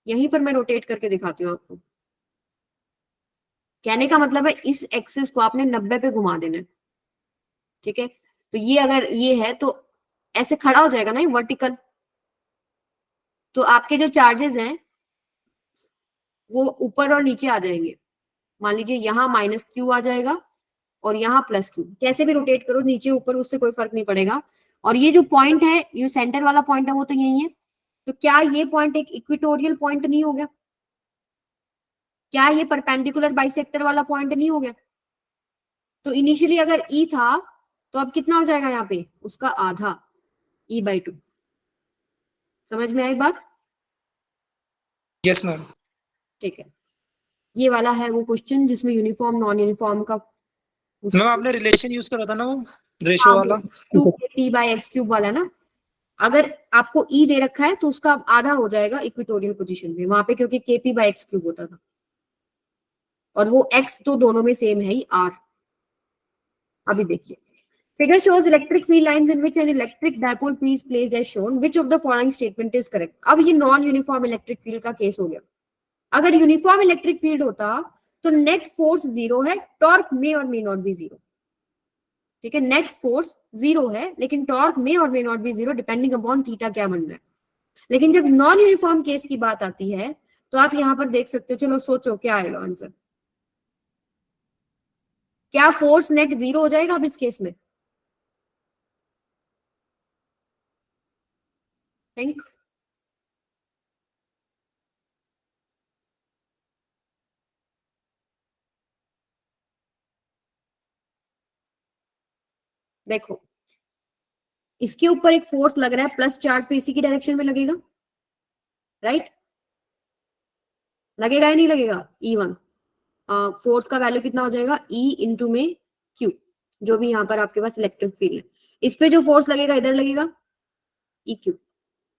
यहीं पर मैं रोटेट करके दिखाती हूँ आपको। कहने का मतलब है इस एक्सिस को आपने 90 पे घुमा देना है, ठीक है? तो ये अगर ये है तो ऐसे खड़ा हो जाएगा ना ये वर्टिकल, तो आपके जो चार्जेस हैं वो ऊपर और नीचे आ जाएंगे। मान लीजिए यहाँ माइनस क्यू आ जाएगा और यहाँ प्लस क्यू, कैसे भी रोटेट करो नीचे ऊपर, उससे कोई फर्क नहीं पड़ेगा। और ये जो पॉइंट है, ये सेंटर वाला पॉइंट है, वो तो यही है। तो क्या ये पॉइंट एक इक्वेटोरियल पॉइंट नहीं हो गया? क्या ये परपेंडिकुलर बाइसेक्टर वाला पॉइंट नहीं हो गया? तो इनिशियली अगर ई था तो अब कितना हो जाएगा यहाँ पे? उसका आधा, E/2। समझ में आई बात? Yes ma'am. ठीक है, ये वाला है वो क्वेश्चन जिसमें यूनिफॉर्म नॉन यूनिफॉर्म का मैम आपने रिलेशन यूज करा था ना वो रेशियो वाला। 2kT/x³ वाला ना। अगर आपको E दे रखा है तो उसका आधा हो जाएगा इक्वेटोरियल पोजीशन में वहां पे, क्योंकि kp/x³ होता था, और वो x तो दोनों में सेम है ही, r। अभी देखिए, figure shows electric field lines in which an electric dipole is placed as shown. Which of the following statement is correct? अब ये नॉन यूनिफॉर्म इलेक्ट्रिक फील्ड का केस हो गया। अगर यूनिफॉर्म इलेक्ट्रिक फील्ड होता तो नेट फोर्स जीरो है, torque में और मे नॉट भी जीरो। ठीक है, नेट फोर्स जीरो है लेकिन टॉर्क में और मे नॉट भी जीरो, डिपेंडिंग अपॉन थीटा क्या बन रहा है। लेकिन जब नॉन यूनिफॉर्म केस की बात आती है तो आप यहां पर देख सकते हो, चलो सोचो क्या आएगा आंसर। क्या फोर्स नेट जीरो हो जाएगा अब इस केस में? थिंक। देखो इसके ऊपर एक फोर्स लग रहा है प्लस चार्ज, तो इसी की डायरेक्शन में लगेगा, राइट? लगेगा या नहीं लगेगा? E1 फोर्स का वैल्यू कितना हो जाएगा? E इंटू में Q, जो भी यहाँ पर आपके पास इलेक्ट्रिक फील्ड है। इस पे जो फोर्स लगेगा इधर लगेगा EQ।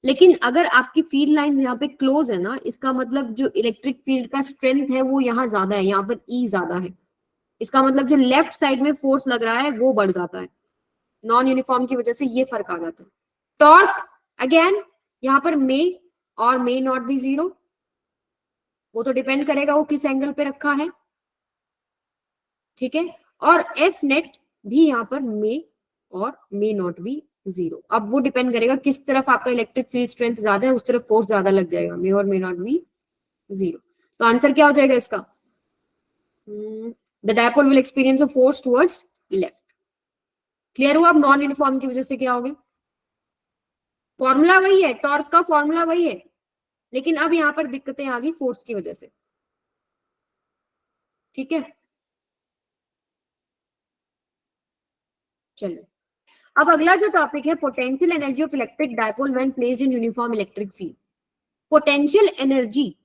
लेकिन अगर आपकी फील्ड लाइंस यहाँ पे क्लोज है ना, इसका मतलब जो इलेक्ट्रिक फील्ड का स्ट्रेंथ है वो यहाँ ज्यादा है, यहाँ पर E ज्यादा है। इसका मतलब जो लेफ्ट साइड में फोर्स लग रहा है वो बढ़ जाता है। नॉन यूनिफॉर्म की वजह से ये फर्क आ जाता है। टॉर्क अगेन यहाँ पर मे और मे नॉट भी जीरो, वो तो डिपेंड करेगा वो किस एंगल पे रखा है, ठीक है? और एफ नेट भी यहाँ पर मे और मे नॉट भी जीरो। अब वो डिपेंड करेगा किस तरफ आपका इलेक्ट्रिक फील्ड स्ट्रेंथ ज्यादा है, उस तरफ फोर्स ज्यादा लग जाएगा, मे और मे नॉट भी जीरो। तो आंसर क्या हो जाएगा इसका? The dipole will experience a force towards left. Clear हुआ? अब नॉन यूनिफॉर्म की वजह से क्या हो गया? फॉर्मूला वही है, टॉर्क का फॉर्मूला वही है, लेकिन अब यहाँ पर दिक्कतें आ गई फोर्स की वजह से। ठीक है, चलो अब अगला जो टॉपिक है, potential energy of electric dipole when placed in uniform electric field. Potential energy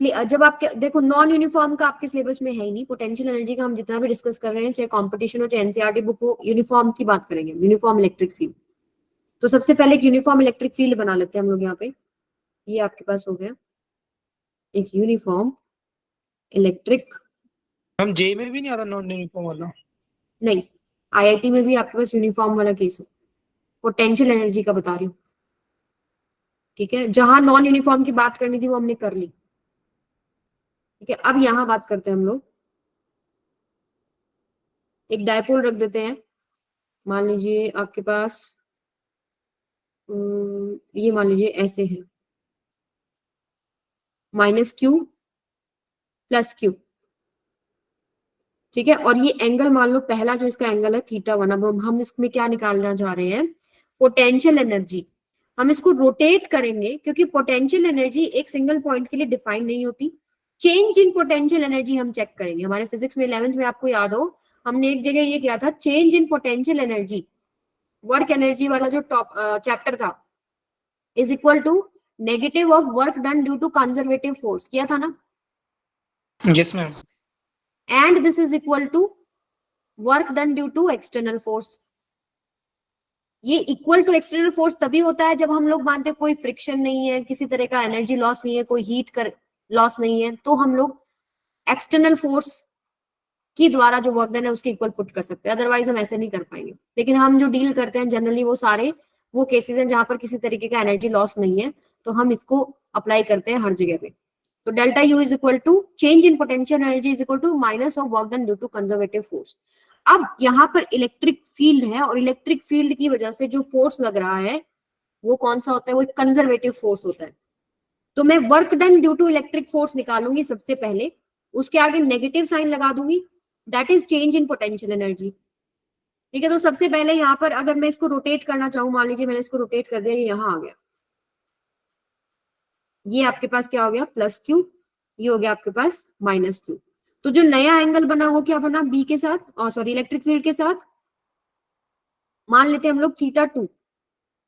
जब आपके देखो नॉन यूनिफॉर्म का आपके सिलेबस में है ही नहीं, पोटेंशियल एनर्जी का हम जितना भी डिस्कस कर रहे हैं, चाहे कंपटीशन हो चाहे एनसीईआरटी बुक हो, यूनिफॉर्म की बात करेंगे, यूनिफॉर्म इलेक्ट्रिक फील्ड। तो सबसे पहले एक यूनिफॉर्म इलेक्ट्रिक फील्ड बना लेते हैं हम लोग यहाँ पे। ये आपके पास हो गया एक यूनिफॉर्म इलेक्ट्रिक, हम जे में भी नहीं आता नॉन यूनिफॉर्म वाला। नहीं IIT में भी आपके पास यूनिफॉर्म वाला केस है, पोटेंशियल एनर्जी का बता रही हूँ, ठीक है। जहां नॉन यूनिफॉर्म की बात करनी थी वो हमने कर ली, ठीक है। अब यहां बात करते हैं हम लोग, एक डायपोल रख देते हैं, मान लीजिए आपके पास ये मान लीजिए ऐसे है, -q + q, ठीक है। और ये एंगल मान लो पहला जो इसका एंगल है θ1। अब हम इसमें क्या निकालना चाह रहे हैं, पोटेंशियल एनर्जी। हम इसको रोटेट करेंगे क्योंकि पोटेंशियल एनर्जी एक सिंगल पॉइंट के लिए डिफाइन नहीं होती। चेंज इन पोटेंशियल एनर्जी हम चेक करेंगे। हमारे फिजिक्स में 11th में आपको याद हो, हमने एक जगह ये किया था, change in potential energy, work energy वाला जो टॉप चैप्टर था, is equal to negative of work done due to conservative force, किया था ना। Yes, ma'am. And this is equal to work done due to external force. ये equal to external force तभी होता है जब हम लोग मानते हैं कोई फ्रिक्शन नहीं है, किसी तरह का एनर्जी लॉस नहीं है, कोई हीट कर लॉस नहीं है, तो हम लोग एक्सटर्नल फोर्स की द्वारा जो वर्क डन है उसके इक्वल पुट कर सकते हैं। अदरवाइज हम ऐसे नहीं कर पाएंगे। लेकिन हम जो डील करते हैं जनरली वो सारे वो केसेस हैं जहां पर किसी तरीके का एनर्जी लॉस नहीं है, तो हम इसको अप्लाई करते हैं हर जगह पे। तो delta u is equal to change in potential energy is equal to minus of work done due to conservative force. अब यहाँ पर इलेक्ट्रिक फील्ड है और इलेक्ट्रिक फील्ड की वजह से जो फोर्स लग रहा है वो कौन सा होता है, वो एक कंजर्वेटिव फोर्स होता है। तो मैं work done due to electric force निकालूंगी सबसे पहले, उसके आगे नेगेटिव साइन लगा दूंगी, that is change in potential energy, ठीक है। तो सबसे पहले यहाँ पर अगर मैं इसको रोटेट करना चाहूँ, मान लीजिए मैंने इसको रोटेट कर दिया, ये यहाँ आ गया, ये आपके पास क्या हो गया +q, ये हो गया आपके पास -q। तो जो नया एंगल बना वो क्या बना, बी के साथ, सॉरी इलेक्ट्रिक फील्ड के साथ, मान लेते हैं हम लोग θ2।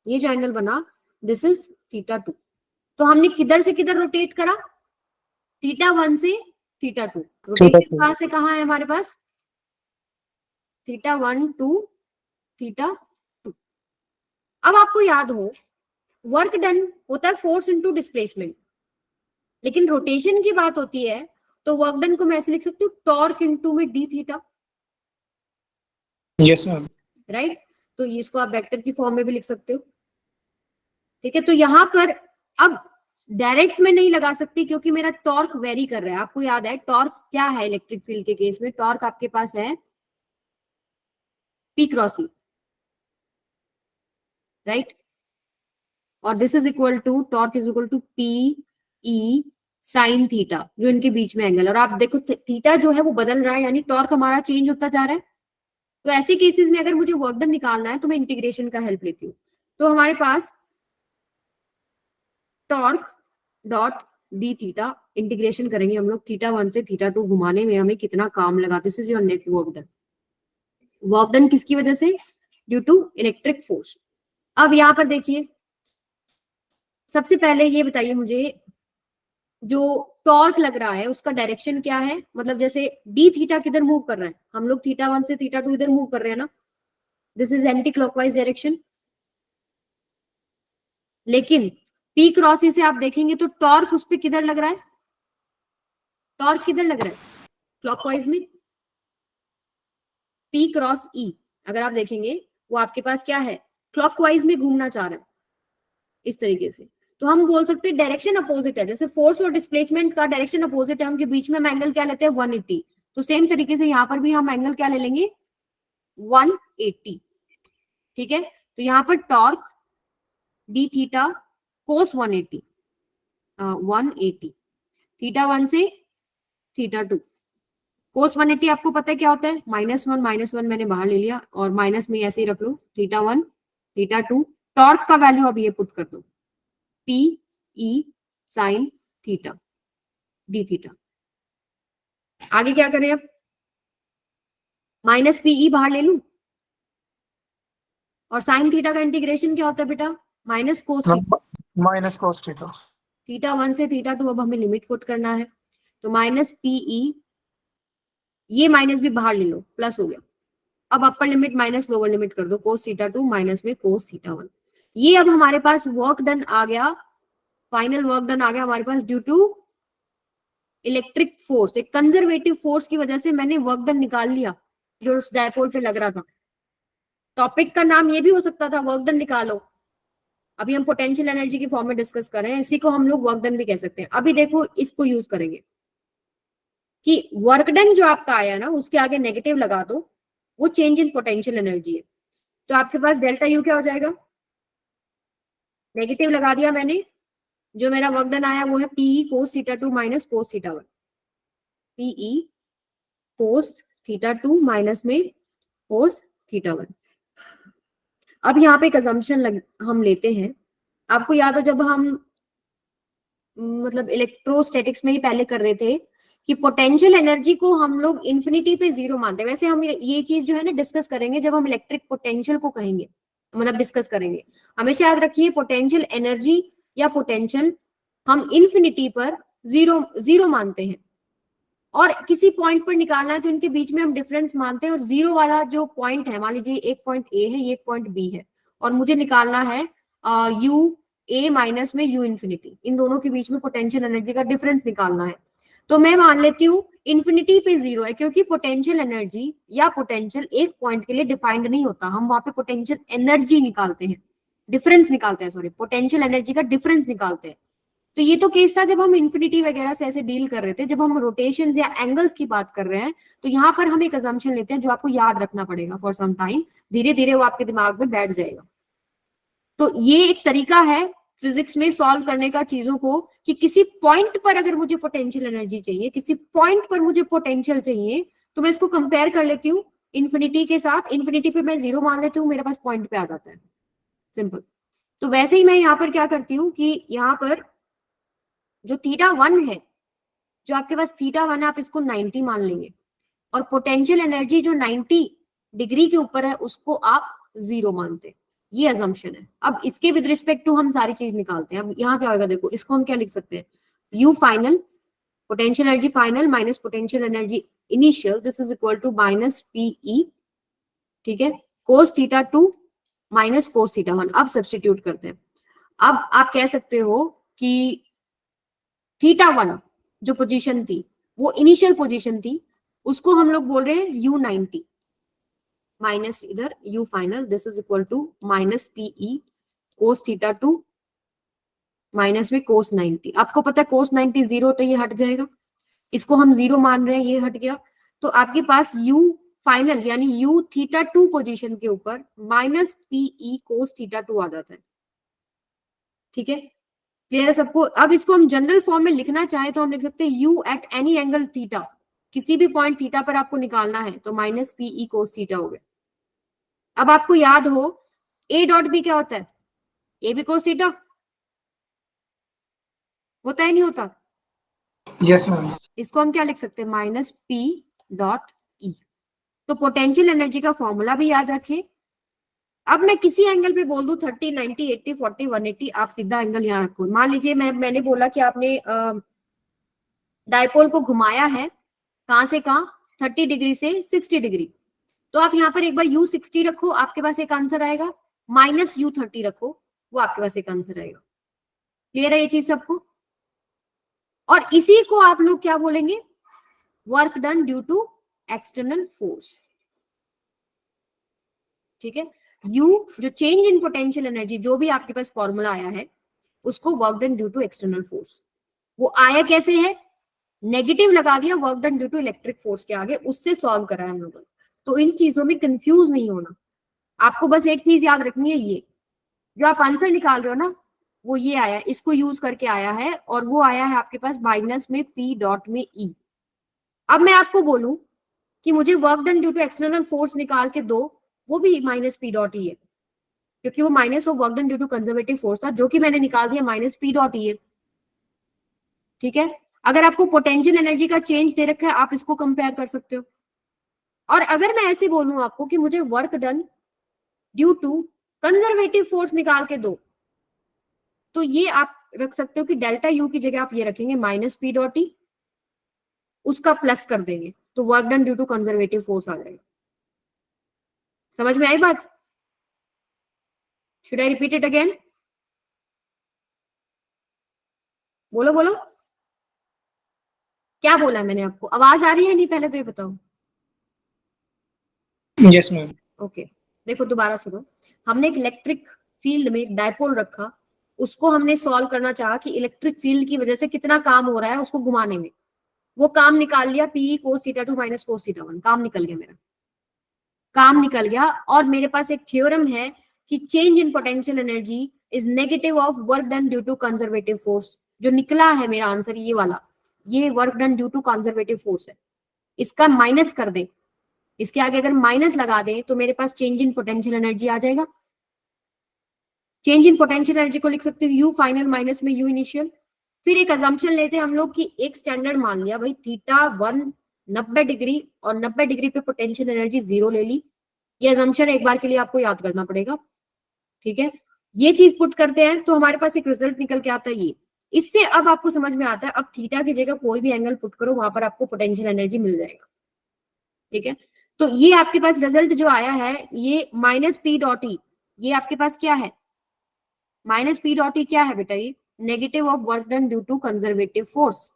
ये जो एंगल बना दिस इज θ2। तो हमने किधर से किधर रोटेट करा, θ1 से θ2। रोटेशन कहां से कहां है हमारे पास, θ1 to θ2। अब आपको याद हो वर्क डन होता है फोर्स इनटू डिस्प्लेसमेंट, लेकिन रोटेशन की बात होती है तो वर्क डन को मैं ऐसे लिख सकती हूँ टॉर्क इनटू में d theta, Yes, ma'am. Right. तो इसको आप वेक्टर की फॉर्म में भी लिख सकते हो, ठीक है। तो यहां पर अब डायरेक्ट में नहीं लगा सकती क्योंकि मेरा टॉर्क वेरी कर रहा है। आपको याद है टॉर्क क्या है इलेक्ट्रिक फील्ड के केस में, टॉर्क आपके पास है P क्रॉस E, राइट। और this is equal to torque is equal to PE sine theta, जो इनके बीच में एंगल। और आप देखो थीटा जो है वो बदल रहा है, यानी टॉर्क हमारा चेंज होता जा रहा है। तो ऐसे केसेस में अगर मुझे वर्क डन निकालना है तो मैं इंटीग्रेशन का हेल्प लेती हूँ। तो हमारे पास torque dot D theta, integration करेंगे हम लोग θ1 से θ2, घुमाने में हमें कितना काम लगा, this is your net work done. Work done किसकी वजह से, ड्यू टू इलेक्ट्रिक फोर्स। अब यहां पर देखिए सबसे पहले ये बताइए मुझे, जो टॉर्क लग रहा है उसका डायरेक्शन क्या है, मतलब जैसे डी थीटा किधर मूव कर रहा है, हम लोग θ1 से θ2 इधर मूव कर रहे हैं ना, this is anti clockwise direction. लेकिन P क्रॉस E से आप देखेंगे तो टॉर्क उस पर किधर लग रहा है, टॉर्क किधर लग रहा है, क्लॉकवाइज में। P क्रॉस E अगर आप देखेंगे वो आपके पास क्या है, क्लॉकवाइज में घूमना चाह रहा है इस तरीके से। तो हम बोल सकते हैं डायरेक्शन अपोजिट है, जैसे फोर्स और डिस्प्लेसमेंट का डायरेक्शन अपोजिट है, उनके बीच में हम एंगल क्या लेते हैं 180। तो सेम तरीके से यहाँ पर भी हम एंगल क्या ले लेंगे 180, ठीक है। तो यहाँ पर टॉर्क डी थीटा कोस 180, 180 θ1 से θ2। कोस 180 आपको पता है क्या होता है, -1 मैंने बाहर ले लिया और माइनस में ऐसे ही रख लो, θ1 θ2। टॉर्क का वैल्यू अब ये पुट कर दो, PE sine theta D theta. आगे क्या करें, अब -PE बाहर ले लूं, और साइन थीटा का इंटीग्रेशन क्या होता है बेटा, minus cos theta, Minus cos theta. θ1 से θ2। अब हमें लिमिट पुट करना है, तो -PE, ये माइनस भी बाहर ले लो, प्लस हो गया। अब upper limit minus lower limit कर दो, कोस θ2 माइनस में कोस θ1। ये अब हमारे पास वर्क डन आ गया, फाइनल वर्क डन आ गया हमारे पास ड्यू टू इलेक्ट्रिक फोर्स। एक कंजर्वेटिव फोर्स की वजह से मैंने वर्क डन निकाल लिया जो उस डायपोल पे लग रहा था। टॉपिक का नाम ये भी हो सकता था, वर्क डन निकालो। अभी हम पोटेंशियल एनर्जी की फॉर्म में डिस्कस कर रहे हैं, इसी को हम लोग वर्क डन भी कह सकते हैं। अभी देखो इसको यूज करेंगे कि वर्क डन जो आपका आया ना उसके आगे नेगेटिव लगा दो, वो चेंज इन पोटेंशियल एनर्जी है। तो आपके पास डेल्टा यू क्या हो जाएगा, नेगेटिव लगा दिया मैंने, जो मेरा वर्क डन आया वो है PE cos theta 2 minus cos theta 1, PE cos theta 2 minus में कोस थीटा 1। अब यहाँ पे एक अजम्पशन हम लेते हैं, आपको याद हो जब हम मतलब इलेक्ट्रोस्टैटिक्स में ही पहले कर रहे थे कि पोटेंशियल एनर्जी को हम लोग इंफिनिटी पे जीरो मानते हैं। वैसे हम ये चीज जो है ना डिस्कस करेंगे जब हम इलेक्ट्रिक पोटेंशियल को कहेंगे, मतलब डिस्कस करेंगे। हमेशा याद रखिए पोटेंशियल एनर्जी या पोटेंशियल हम इंफिनिटी पर जीरो जीरो मानते हैं, और किसी पॉइंट पर निकालना है तो इनके बीच में हम डिफरेंस मानते हैं। और जीरो वाला जो पॉइंट है, मान लीजिए एक पॉइंट ए है, ये एक पॉइंट बी है, और मुझे निकालना है यू ए माइनस में यू इंफिनिटी, इन दोनों के बीच में पोटेंशियल एनर्जी का डिफरेंस निकालना है। तो मैं मान लेती हूँ इंफिनिटी पे जीरो है, क्योंकि पोटेंशियल एनर्जी या पोटेंशियल एक पॉइंट के लिए डिफाइंड नहीं होता, हम वहां पे पोटेंशियल एनर्जी निकालते हैं, डिफरेंस निकालते हैं, सॉरी पोटेंशियल एनर्जी का डिफरेंस निकालते हैं। तो ये तो केस था जब हम इंफिनिटी वगैरह से ऐसे डील कर रहे थे। जब हम रोटेशन या एंगल्स की बात कर रहे हैं तो यहाँ पर हम एक अजम्पशन लेते हैं जो आपको याद रखना पड़ेगा फॉर सम टाइम, धीरे धीरे वो आपके दिमाग में बैठ जाएगा। तो ये एक तरीका है फिजिक्स में सॉल्व करने का चीजों को, कि किसी पॉइंट पर अगर मुझे पोटेंशियल एनर्जी चाहिए, किसी पॉइंट पर मुझे पोटेंशियल चाहिए, तो मैं इसको कंपेयर कर लेती हूँ इंफिनिटी के साथ। इंफिनिटी पे मैं जीरो मान लेती हूँ, मेरे पास पॉइंट पे आ जाता है, सिंपल। तो वैसे ही मैं यहाँ पर क्या करती हूँ कि यहाँ पर जो थीटा 1 है, जो आपके पास थीटा 1 है, आप इसको 90 मान लेंगे, और पोटेंशियल एनर्जी जो 90 डिग्री के ऊपर है उसको आप जीरो मानते हैं। ये अजम्पशन है। अब इसके विद रिस्पेक्ट टू हम सारी चीज निकालते हैं। अब यहाँ क्या होगा, देखो इसको हम क्या लिख सकते हैं, u final potential energy final minus potential energy initial, this is equal to minus PE, ठीक है, cos theta 2 minus cos theta 1। अब सब्स्टिट्यूट करते हैं। अब आप कह सकते हो कि थीटा 1 जो पोजीशन थी वो इनिशियल पोजीशन थी, उसको हम लोग बोल रहे हैं यू 90 माइनस इधर u final, this is equal to minus PE cos theta 2 minus में कोस 90। आपको पता है कोस 90 जीरो, तो ये हट जाएगा, इसको हम जीरो मान रहे हैं, ये हट गया। तो आपके पास यू फाइनल यानी यू थीटा 2 पोजीशन के ऊपर माइनस पीई कोस थीटा 2 आ जाता है। ठीक है, क्लियर है सबको। अब इसको हम जनरल फॉर्म में लिखना चाहे तो हम लिख सकते हैं you at any angle theta, किसी भी पॉइंट थीटा पर आपको निकालना है तो माइनस पीई कोस थीटा हो गया। अब आपको याद हो ए डॉट बी क्या होता है, ए बी कोस थीटा होता है, नहीं होता? Yes ma'am. इसको हम क्या लिख सकते हैं, माइनस पी डॉट ई। तो पोटेंशियल एनर्जी का फॉर्मूला भी याद रखें। अब मैं किसी एंगल पे बोल दूं 30, 90, 80, 40, 180, आप सीधा एंगल यहाँ रखो। मान लीजिए मैंने बोला कि आपने डायपोल को घुमाया है, कहां से कहां, 30 डिग्री से 60 डिग्री। तो आप यहाँ पर एक बार u 60 रखो, आपके पास एक आंसर आएगा, माइनस u 30 रखो, वो आपके पास एक आंसर आएगा। क्लियर है ये चीज सबको? और इसी को आप लोग क्या बोलेंगे, work done due to external force. ठीक है, u जो चेंज इन पोटेंशियल एनर्जी, जो भी आपके पास फॉर्मूला आया है उसको work done due to external force. वो आया कैसे है, नेगेटिव लगा दिया work done due to electric force के आगे, उससे सॉल्व करा है हम लोगों ने। तो इन चीजों में कंफ्यूज नहीं होना, आपको बस एक चीज याद रखनी है, ये जो आप आंसर निकाल रहे हो ना वो ये आया, इसको यूज करके आया है, और वो आया है आपके पास माइनस में पी डॉट में ई। अब मैं आपको बोलूं कि मुझे work done due to external force निकाल के दो, वो भी माइनस पी डॉट ई है, क्योंकि वो minus of work done due to conservative force था, जो कि मैंने निकाल दिया माइनस पी डॉट ई है। ठीक है, अगर आपको पोटेंशियल एनर्जी का चेंज दे रखा है आप इसको कंपेयर कर सकते हो। और अगर मैं ऐसे बोलूं आपको कि मुझे work done due to conservative force निकाल के दो, तो ये आप रख सकते हो कि डेल्टा यू की जगह आप ये रखेंगे माइनस पी डॉट ई, उसका प्लस कर देंगे तो work done due to conservative force आ जाएगा। समझ में आई बात? Should I repeat it again? बोलो बोलो, क्या बोला मैंने आपको, आवाज आ रही है नहीं, पहले तो ये बताओ। Yes ma'am. ओके, देखो दोबारा सुनो, हमने एक इलेक्ट्रिक फील्ड में एक डायपोल रखा, उसको हमने सॉल्व करना चाहा कि इलेक्ट्रिक फील्ड की वजह से कितना काम हो रहा है उसको घुमाने में। वो काम निकाल लिया, पी cos θ2 माइनस cos θ1, काम निकल गया मेरा, काम निकल गया। और मेरे पास एक थ्योरम है कि change in potential energy is negative of work done due to conservative force. जो निकला है मेरा आंसर ये वाला, ये work done due to conservative force है। इसका माइनस कर दें, इसके आगे अगर माइनस लगा दें तो मेरे पास चेंज इन पोटेंशियल एनर्जी आ जाएगा। चेंज इन पोटेंशियल एनर्जी को लिख सकते हो यू फाइनल माइनस में यू इनिशियल। फिर एक अजम्पशन लेते हैं हम लोग कि एक स्टैंडर्ड मान लिया भाई, θ1 90 डिग्री और 90 डिग्री पे पोटेंशियल एनर्जी 0 ले ली। ये अजम्पशन एक बार के लिए आपको याद करना पड़ेगा, ठीक है। ये चीज पुट करते हैं तो हमारे पास एक रिजल्ट निकल के आता है ये। इससे अब आपको समझ में आता है, अब थीटा की जगह कोई भी एंगल पुट करो, वहां पर आपको पोटेंशियल एनर्जी मिल जाएगा, ठीक है। तो ये आपके पास रिजल्ट जो आया है ये माइनस पी डॉट ई, ये आपके पास क्या है, माइनस पी डॉट ई क्या है बेटा, ये negative of work done due to conservative force,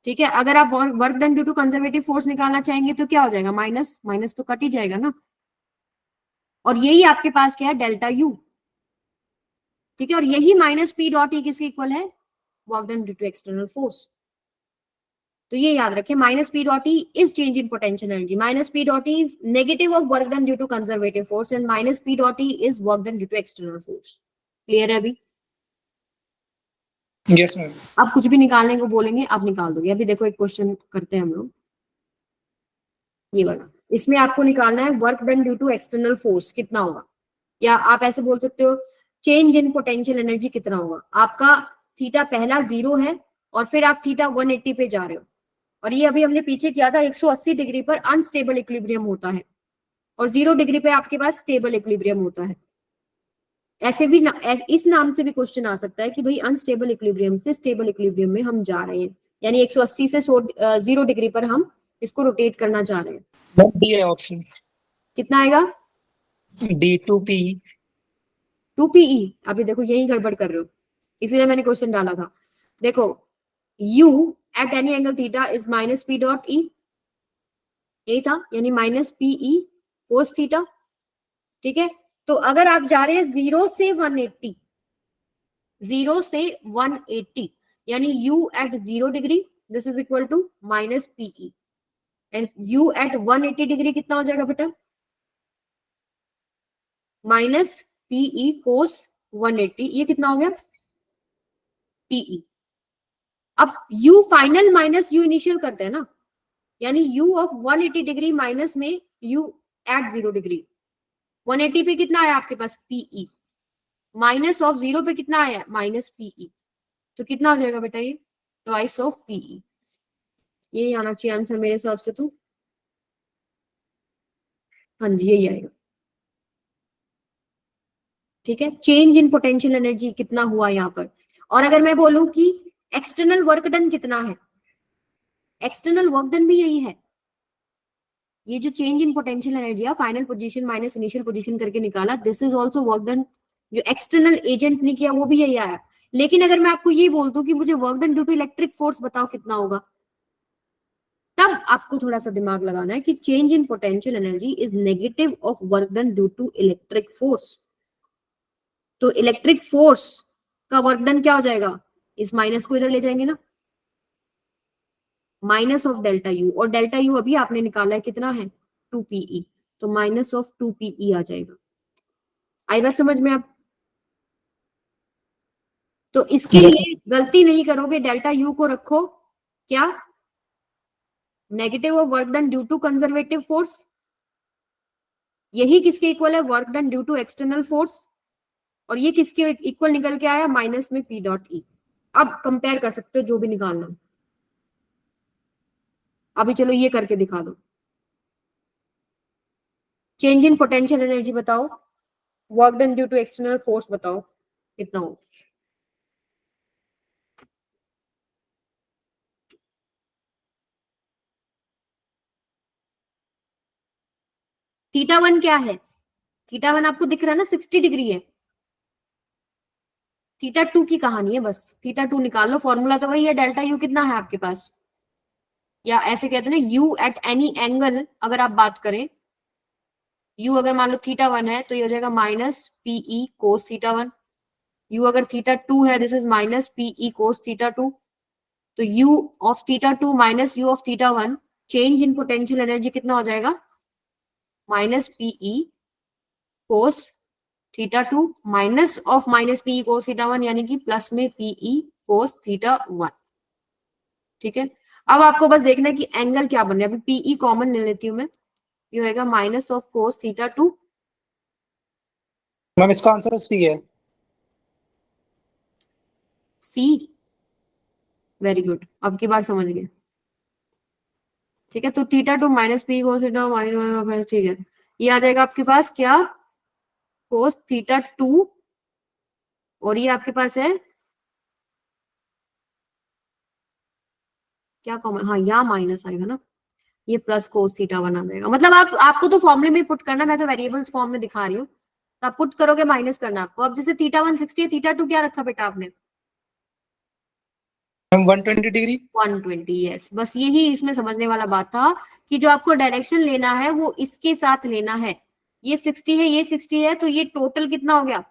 ठीक है। अगर आप work done due to conservative force निकालना चाहेंगे तो क्या हो जाएगा, माइनस माइनस तो कट ही जाएगा ना। और यही आपके पास क्या है, डेल्टा यू, ठीक है। और यही माइनस पी डॉट ई किसके इक्वल है, work done due to external force. तो ये याद रखें, minus P dot E is change in potential energy, minus P dot E is negative of work done due to conservative force and minus P dot E is work done due to external force. Clear है अभी? Yes ma'am. अब कुछ भी निकालने को बोलेंगे आप निकाल दोगे। अभी देखो एक क्वेश्चन करते हैं हम लोग, ये वाला, इसमें आपको निकालना है work done due to external force कितना होगा, या आप ऐसे बोल सकते हो चेंज इन पोटेंशियल एनर्जी कितना होगा। आपका थीटा पहला 0 है और फिर आप थीटा 180 पे जा रहे हो, और ये अभी हमने पीछे किया था 180 डिग्री पर अनस्टेबल इक्विलिब्रियम होता है और 0 डिग्री पे आपके पास स्टेबल इक्विलिब्रियम होता है। ऐसे भी इस नाम से भी क्वेश्चन आ सकता है कि भाई अनस्टेबल इक्विलिब्रियम से स्टेबल इक्विलिब्रियम में हम जा रहे हैं, यानी 180 से 0 डिग्री पर हम इसको रोटेट करना चाह रहे हैं। डी है ऑप्शन, कितना आएगा, डी 2p। 2pe। अभी देखो यही गड़बड़ कर रहे हो, इसीलिए मैंने क्वेश्चन डाला था। देखो u at any angle theta is minus P dot ई, यही था, यानी माइनस पीई कोस थीटा, ठीक है। तो अगर आप जा रहे हैं 0 से 180, 0 से 180, यानी u at 0 degree this is equal to minus PE and u at 180 degree कितना हो जाएगा बेटा, माइनस पीई कोस 180, ये कितना हो गया पीई। अब u final minus u initial करते हैं ना, यानी u ऑफ 180 डिग्री माइनस में u एट 0 डिग्री, 180 पे कितना आया आपके पास पीई, माइनस ऑफ 0 पे कितना आया माइनस पीई, तो कितना हो जाएगा बेटा ये ट्वाइस ऑफ पीई। ये आना चाहिए आंसर मेरे हिसाब से तो, हाँ जी यही आएगा, ठीक है। चेंज इन पोटेंशियल एनर्जी कितना हुआ यहाँ पर। और अगर मैं बोलूं कि एक्सटर्नल वर्क डन कितना है, एक्सटर्नल वर्क डन भी यही है, ये जो चेंज इन पोटेंशियल एनर्जी है final position minus initial position करके निकाला, this is also work done. जो एक्सटर्नल एजेंट ने किया वो भी यही आया। लेकिन अगर मैं आपको ये बोल दूं कि मुझे work done due to electric force बताओ कितना होगा, तब आपको थोड़ा सा दिमाग लगाना है कि change in potential energy is negative of work done due to electric force. तो इलेक्ट्रिक फोर्स का वर्क डन क्या हो जाएगा, इस माइनस को इधर ले जाएंगे ना, माइनस ऑफ डेल्टा यू, और डेल्टा यू अभी आपने निकाला है कितना है 2pe, तो माइनस ऑफ 2pe आ जाएगा। आई बात समझ में आप? तो इसके लिए गलती नहीं करोगे, डेल्टा यू को रखो क्या, negative of work done due to conservative force, यही किसके इक्वल है work done due to external force, और ये किसके इक्वल निकल के आया माइनस में पी डॉट ई। अब कंपेयर कर सकते हो जो भी निकालना। अभी चलो ये करके दिखा दो, चेंज इन पोटेंशियल एनर्जी बताओ, work done due to external force बताओ कितना हो। थीटा 1 क्या है, थीटा 1 आपको दिख रहा है ना 60 डिग्री है। थीटा 2 की कहानी है, बस थीटा 2 निकाल लो, फॉर्मूला तो वही है, डेल्टा यू कितना है आपके पास, या ऐसे कहते हैं ना यू एट एनी एंगल, अगर आप बात करें यू अगर मान लो थीटा 1 है तो ये हो जाएगा minus PE cos theta 1। You अगर थीटा 2 है, this is minus PE cos theta 2। तो u of theta 2 minus u of theta 1, change in potential energy कितना हो जाएगा? Minus PE cos theta 2 minus of minus PE cos theta 1, यानी कि plus में PE cos theta 1। ठीक है, अब आपको बस देखना है कि एंगल क्या बन रहा है। अभी पीई कॉमन ले लेती हूँ मैं, ये होगा minus of cos theta 2। Ma'am इसका आंसर सी है। सी, वेरी गुड, अब की बार समझ गए। ठीक है, तो theta 2 minus P cos theta minus, ठीक है, ये आ जाएगा आपके पास क्या? कोस थीटा 2, और ये आपके पास है क्या कॉमन? हाँ, यहाँ माइनस आएगा ना, ये प्लस कोस थीटा 1 आ जाएगा। मतलब आपको तो फॉर्मूले में पुट करना, मैं तो वेरिएबल्स फॉर्म में दिखा रही हूँ, तो आप पुट करोगे माइनस करना आपको। अब जैसे थीटा 1 60 है, थीटा 2 क्या रखा बेटा आपने? Ma'am 120 degree. 120, यस। बस यही इसमें समझने वाला बात था कि जो आपको डायरेक्शन लेना है वो इसके साथ लेना है। ये 60 है, ये 60 है, तो ये टोटल कितना हो गया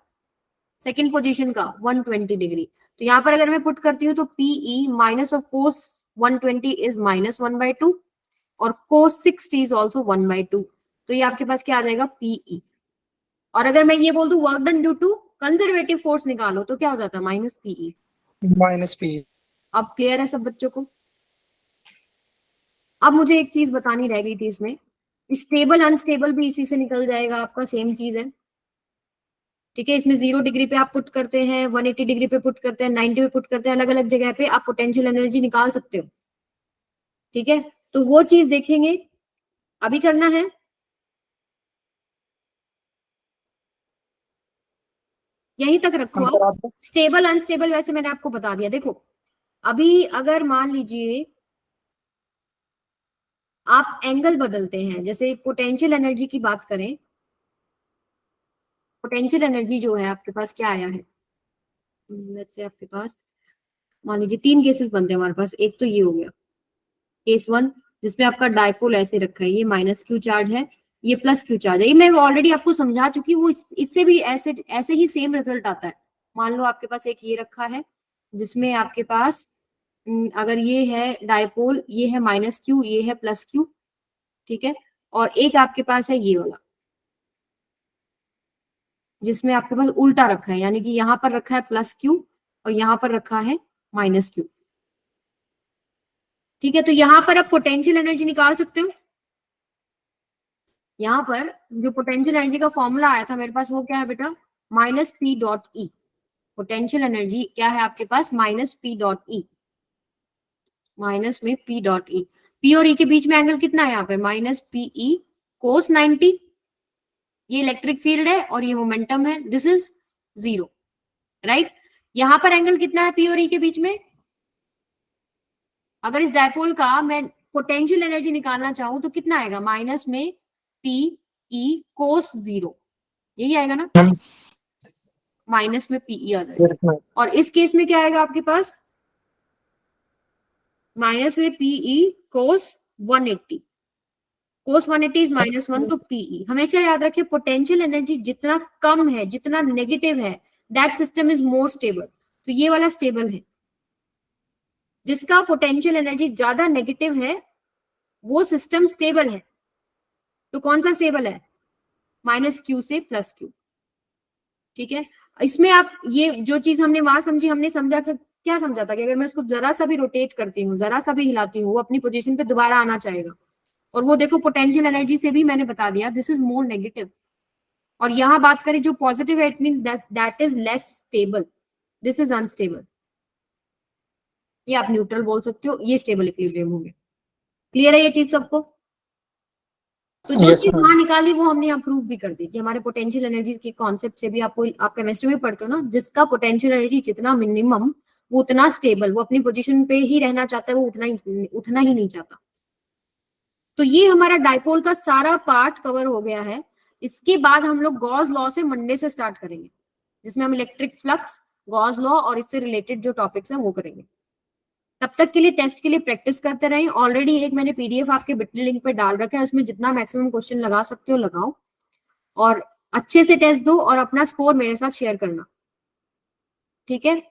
सेकंड पोजीशन का? 120 डिग्री। तो यहाँ पर अगर मैं पुट करती हूँ तो PE minus of cos 120 is minus 1/2, और कोस 60 इज ऑल्सो 1/2। तो ये आपके पास क्या आ जाएगा? पीई। और अगर मैं ये बोल दूं work done due to conservative force निकालो, तो क्या हो जाता है? Minus PE. Minus P. अब क्लियर है सब बच्चों को? अब मुझे एक चीज बतानी रह गई थी इसमें, स्टेबल अनस्टेबल भी इसी से निकल जाएगा आपका, सेम चीज है। ठीक है, इसमें 0 डिग्री पे आप पुट करते हैं, 180 डिग्री पे पुट करते हैं, 90 पे पुट करते हैं, अलग अलग जगह पे आप पोटेंशियल एनर्जी निकाल सकते हो। ठीक है, तो वो चीज देखेंगे, अभी करना है। यहीं तक रखो आंसर आप। आपका। स्टेबल अनस्टेबल वैसे मैंने आपको बता दिया। देखो, अभी अगर मान लीजिए आप एंगल बदलते हैं, जैसे पोटेंशियल एनर्जी की बात करें, पोटेंशियल एनर्जी जो है आपके पास क्या आया है, लेट्स से आपके पास मान लीजिए 3 केसेस बनते हैं हमारे पास। एक तो ये हो गया केस 1, जिसमें आपका डायपोल ऐसे रखा है, ये माइनस क्यू चार्ज है, ये प्लस क्यू चार्ज है। ये मैं ऑलरेडी आपको समझा चुकी हूँ, इससे भी ऐसे ऐसे ही सेम रिजल्ट आता है। मान लो आपके पास एक ये रखा है, जिसमें आपके पास अगर ये है डायपोल, ये है माइनस क्यू, ये है प्लस क्यू। ठीक है, और एक आपके पास है ये वाला, जिसमें आपके पास उल्टा रखा है, यानी कि यहाँ पर रखा है प्लस क्यू और यहाँ पर रखा है माइनस क्यू। ठीक है, तो यहाँ पर आप पोटेंशियल एनर्जी निकाल सकते हो। यहाँ पर जो पोटेंशियल एनर्जी का फॉर्मूला आया था मेरे पास, वो क्या है बेटा? Minus P dot E. Potential energy क्या है आपके पास? Minus P dot E, minus में पी डॉट ई। पी और ई के बीच में एंगल कितना है यहाँ पे? माइनस पीई कोस 90। ये इलेक्ट्रिक फील्ड है और ये मोमेंटम है, दिस इज 0, राइट। यहां पर एंगल कितना है पी और ई के बीच में? अगर इस डायपोल का मैं पोटेंशियल एनर्जी निकालना चाहूं तो कितना आएगा? माइनस में पी ई कोस 0, यही आएगा ना? माइनस में पीई आ जाएगा। और इस केस में क्या आएगा आपके पास? माइनस में पीई कोस 180। कोस 180 इज -1, तो पीई। हमेशा याद रखिए, पोटेंशियल एनर्जी जितना कम है, जितना नेगेटिव है, that system is more stable. तो ये वाला स्टेबल है। जिसका पोटेंशियल एनर्जी ज्यादा नेगेटिव है वो सिस्टम स्टेबल है। तो कौन सा स्टेबल है? माइनस क्यू से प्लस क्यू। ठीक है, इसमें आप ये जो चीज हमने वहां समझी, हमने समझा कि क्या समझा था कि अगर मैं उसको जरा सा भी रोटेट करती हूँ, जरा सा भी हिलाती हूँ, वो अपनी पोजीशन पे दोबारा आना चाहेगा। और वो देखो पोटेंशियल एनर्जी से भी मैंने बता दिया, दिस इज मोर नेगेटिव। और यहाँ बात करें जो पॉजिटिव है, it means that is less stable, this is unstable. ये आप न्यूट्रल बोल सकते हो, ये स्टेबल इक्विलिब्रियम हो गया। क्लियर है ये चीज सबको? तो जो Yes, चीज ma'am. वहां निकाली वो हमने यहाँ प्रूव भी कर दी कि हमारे पोटेंशियल एनर्जी के कॉन्सेप्ट से भी, आपको आप केमिस्ट्री में पढ़ते हो ना, जिसका पोटेंशियल एनर्जी जितना मिनिमम वो उतना स्टेबल, वो अपनी पोजीशन पे ही रहना चाहता है, वो उठना ही नहीं चाहता। तो ये हमारा डाइपोल का सारा पार्ट कवर हो गया है। इसके बाद हम लोग गॉस लॉ से मंडे से स्टार्ट करेंगे, जिसमें हम इलेक्ट्रिक फ्लक्स, गॉस लॉ और इससे रिलेटेड जो टॉपिक्स हैं वो करेंगे। तब तक के लिए टेस्ट के लिए प्रैक्टिस करते रहें। ऑलरेडी एक मैंने पीडीएफ आपके बिटली लिंक पे डाल रखा है, उसमें जितना मैक्सिमम क्वेश्चन लगा सकते हो लगाओ। और अच्छे से टेस्ट दो और अपना स्कोर मेरे साथ शेयर करना, ठीक है।